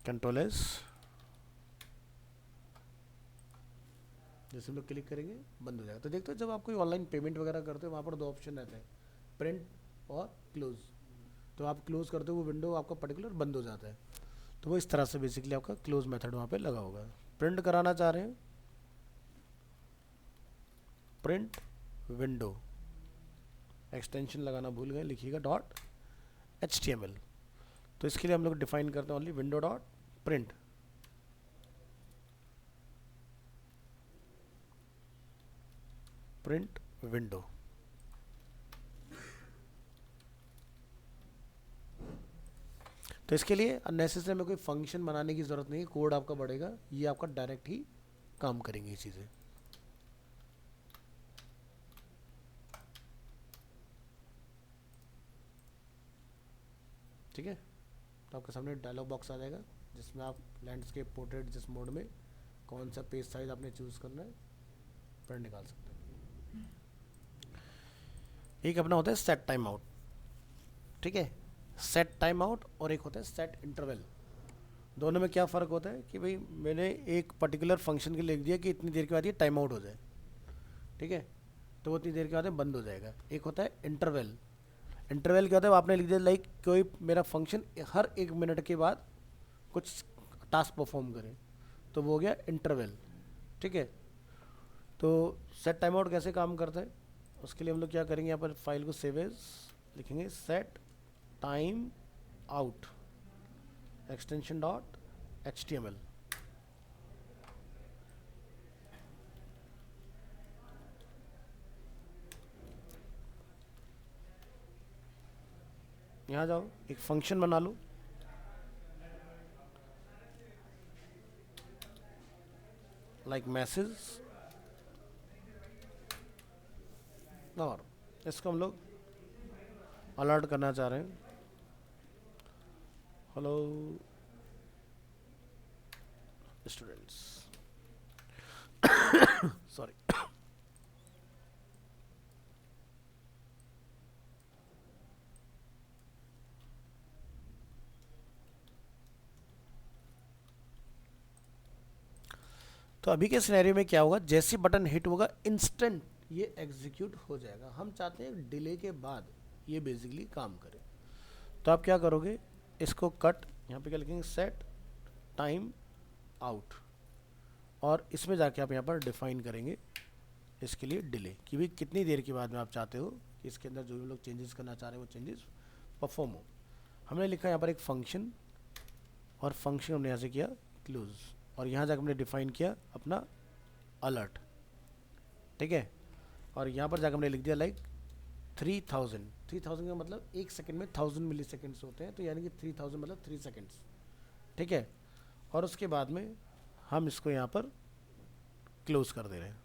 Control S, जैसे हम लोग क्लिक करेंगे बंद हो जाएगा। तो देखते हो जब आप कोई ऑनलाइन पेमेंट वगैरह करते हो वहाँ पर 2 ऑप्शन रहते हैं, प्रिंट और क्लोज। तो आप क्लोज करते हो वो विंडो आपका पर्टिकुलर बंद हो जाता है। तो वो इस तरह से बेसिकली आपका क्लोज मेथड वहाँ पे लगा होगा। प्रिंट कराना चाह रहे हैं, प्रिंट विंडो एक्सटेंशन लगाना भूल गए, लिखिएगा डॉट HTML। तो इसके लिए हम लोग डिफाइन करते हैं only window dot print. Print window. तो इसके लिए अननेसेसरी में कोई फंक्शन बनाने की ज़रूरत नहीं है, कोड आपका बढ़ेगा, ये आपका डायरेक्ट ही काम करेंगी ये चीज़ें। ठीक है, तो आपके सामने डायलॉग बॉक्स आ जाएगा जिसमें आप लैंडस्केप पोर्ट्रेट जिस मोड में कौन सा पेज साइज आपने चूज़ करना है प्रिंट निकाल सकते हैं। एक अपना होता है सेट टाइम आउट, ठीक है, सेट टाइम आउट, और एक होता है सेट इंटरवल। दोनों में क्या फ़र्क होता है कि भाई मैंने एक पर्टिकुलर फंक्शन के लिए लिख दिया कि इतनी देर के बाद ये टाइम आउट हो जाए, ठीक है, तो वो इतनी देर के बाद बंद हो जाएगा। एक होता है इंटरवल। इंटरवल क्या होता है, आपने लिख दिया लाइक कोई मेरा फंक्शन हर 1 मिनट के बाद कुछ टास्क परफॉर्म करे, तो वो हो गया इंटरवल। ठीक है, तो सेट टाइम आउट कैसे काम करता है, उसके लिए हम लोग क्या करेंगे, यहाँ पर फाइल को सेव एज लिखेंगे, set time out extension dot HTML। यहाँ जाओ, एक फंक्शन बना लो, लाइक मैसेज, और इसको हम लोग अलर्ट करना चाह रहे हैं, हेलो स्टूडेंट्स, सॉरी। तो अभी के सिनेरियो में क्या होगा, जैसे बटन हिट होगा इंस्टेंट ये एग्जीक्यूट हो जाएगा। हम चाहते हैं डिले के बाद ये बेसिकली काम करे, तो आप क्या करोगे, इसको कट, यहाँ पे क्या लिखेंगे, सेट टाइम आउट, और इसमें जाके आप यहाँ पर डिफाइन करेंगे इसके लिए डिले, कि भाई कितनी देर के बाद में आप चाहते हो कि इसके अंदर जो भी लोग चेंजेस करना चाह रहे हैं वो चेंजेस परफॉर्म हो। हमने लिखा यहाँ पर एक फंक्शन, और फंक्शन हमने यहाँ से किया क्लोज, और यहाँ जाकर हमने डिफाइन किया अपना अलर्ट, ठीक है, और यहाँ पर जाकर हमने लिख दिया लाइक 3000। 3000 का मतलब 1 सेकंड में 1000 मिली सेकेंड्स होते हैं, तो यानी कि 3000 मतलब 3 सेकेंड्स, ठीक है, और उसके बाद में हम इसको यहाँ पर क्लोज कर दे रहे हैं।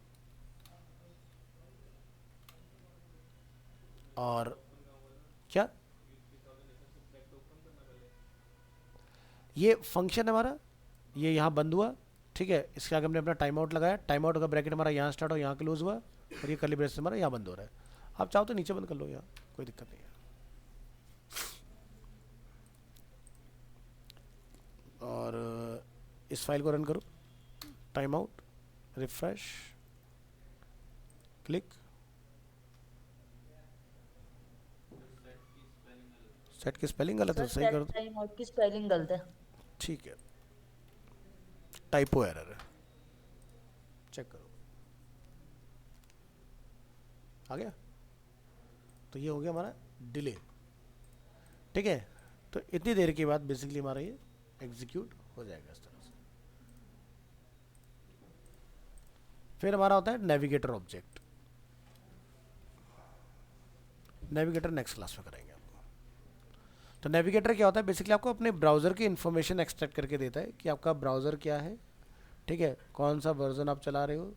और क्या ये फंक्शन है हमारा, ये यहाँ बंद हुआ, ठीक है, इसके आगे हमने अपना टाइम आउट लगाया, टाइम आउट का ब्रैकेट हमारा यहाँ स्टार्ट हो, यहाँ क्लोज हुआ, और ये कर्ली ब्रेस हमारा यहाँ बंद हो रहा है। आप चाहो तो नीचे बंद कर लो, यहाँ कोई दिक्कत नहीं है। और इस फाइल को रन करो, time out, refresh, click, set की स्पेलिंग गलत है, सर सही कर सेट दो। टाइम आउट की स्पेलिंग गलत है। ठीक है, टाइपो एरर है, चेक करो, आ गया। तो ये हो गया हमारा डिले, ठीक है, तो इतनी देर के बाद बेसिकली हमारा ये एग्जीक्यूट हो जाएगा इस तरह से। फिर हमारा होता है navigator object. Navigator next class में करेंगे आपको। तो नेविगेटर क्या होता है, बेसिकली आपको अपने ब्राउज़र की इन्फॉर्मेशन एक्सट्रैक्ट करके देता है कि आपका ब्राउज़र क्या है, ठीक है, कौन सा वर्जन आप चला रहे हो,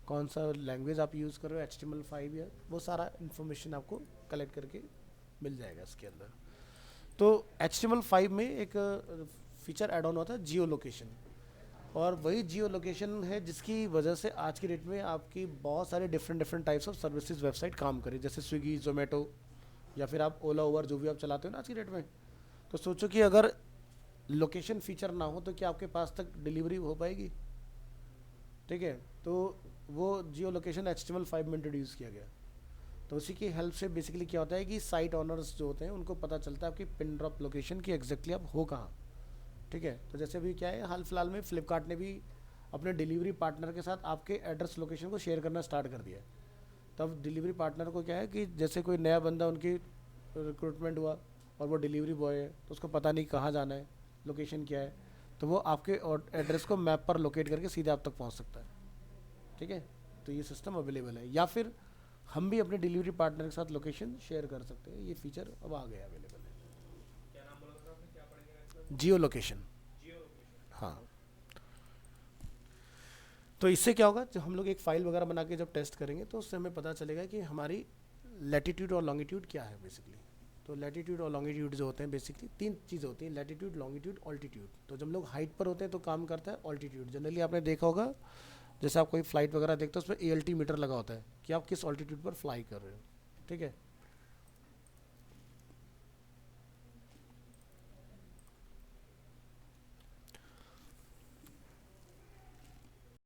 कौन सा लैंग्वेज आप यूज़ कर रहे हो, HTML5 या वो सारा इन्फॉर्मेशन आपको कलेक्ट करके मिल जाएगा इसके अंदर। तो HTML5 में एक फीचर ऐड ऑन होता है जियो लोकेशन, और वही जियो लोकेशन है जिसकी वजह से आज की डेट में आपकी बहुत सारे different types of services website काम करें, जैसे स्विगी, जोमेटो, या फिर आप ओला, उबर, जो भी आप चलाते हो ना आज की डेट में। तो सोचो कि अगर लोकेशन फीचर ना हो तो क्या आपके पास तक डिलीवरी हो पाएगी, ठीक है, तो वो जियो लोकेशन HTML5 में इंट्रोड्यूस किया गया। तो उसी की हेल्प से बेसिकली क्या होता है कि साइट ऑनर्स जो होते हैं उनको पता चलता है आपकी पिन ड्रॉप लोकेशन की एग्जैक्टली आप हो कहाँ, ठीक है। तो जैसे अभी क्या है, हाल फिलहाल में फ्लिपकार्ट ने भी अपने डिलीवरी पार्टनर के साथ आपके एड्रेस लोकेशन को शेयर करना स्टार्ट कर दिया है। तब डिलीवरी पार्टनर को क्या है कि जैसे कोई नया बंदा उनकी रिक्रूटमेंट हुआ और वो डिलीवरी बॉय है, तो उसको पता नहीं कहाँ जाना है, लोकेशन क्या है, तो वो आपके एड्रेस को मैप पर लोकेट करके सीधे आप तक पहुँच सकता है, ठीक है। तो ये सिस्टम अवेलेबल है, या फिर हम भी अपने डिलीवरी पार्टनर के साथ लोकेशन शेयर कर सकते हैं, ये फीचर अब आ गया, अवेलेबल है। क्या नाम बोला था आपने, क्या पढ़ेंगे? जियो लोकेशन। जियो लोकेशन। हाँ, तो इससे क्या होगा, जब हम लोग एक फ़ाइल वगैरह बना के जब टेस्ट करेंगे तो उससे हमें पता चलेगा कि हमारी लैटिट्यूड और लॉन्गिट्यूड क्या है बेसिकली। तो लैटिट्यूड और लॉन्गिट्यूड जो होते हैं बेसिकली तीन चीज़ें होती हैं, लैटिट्यूड, लॉन्गिट्यूड, ऑल्टीट्यूड। तो जब हम लोग हाइट पर होते हैं तो काम करता है ऑल्टीट्यूड। जनरली आपने देखा होगा, जैसे आप कोई फ्लाइट वगैरह देखते हो उसमें ALT मीटर लगा होता है कि आप किस ऑल्टीट्यूड पर फ्लाई कर रहे हो, ठीक है।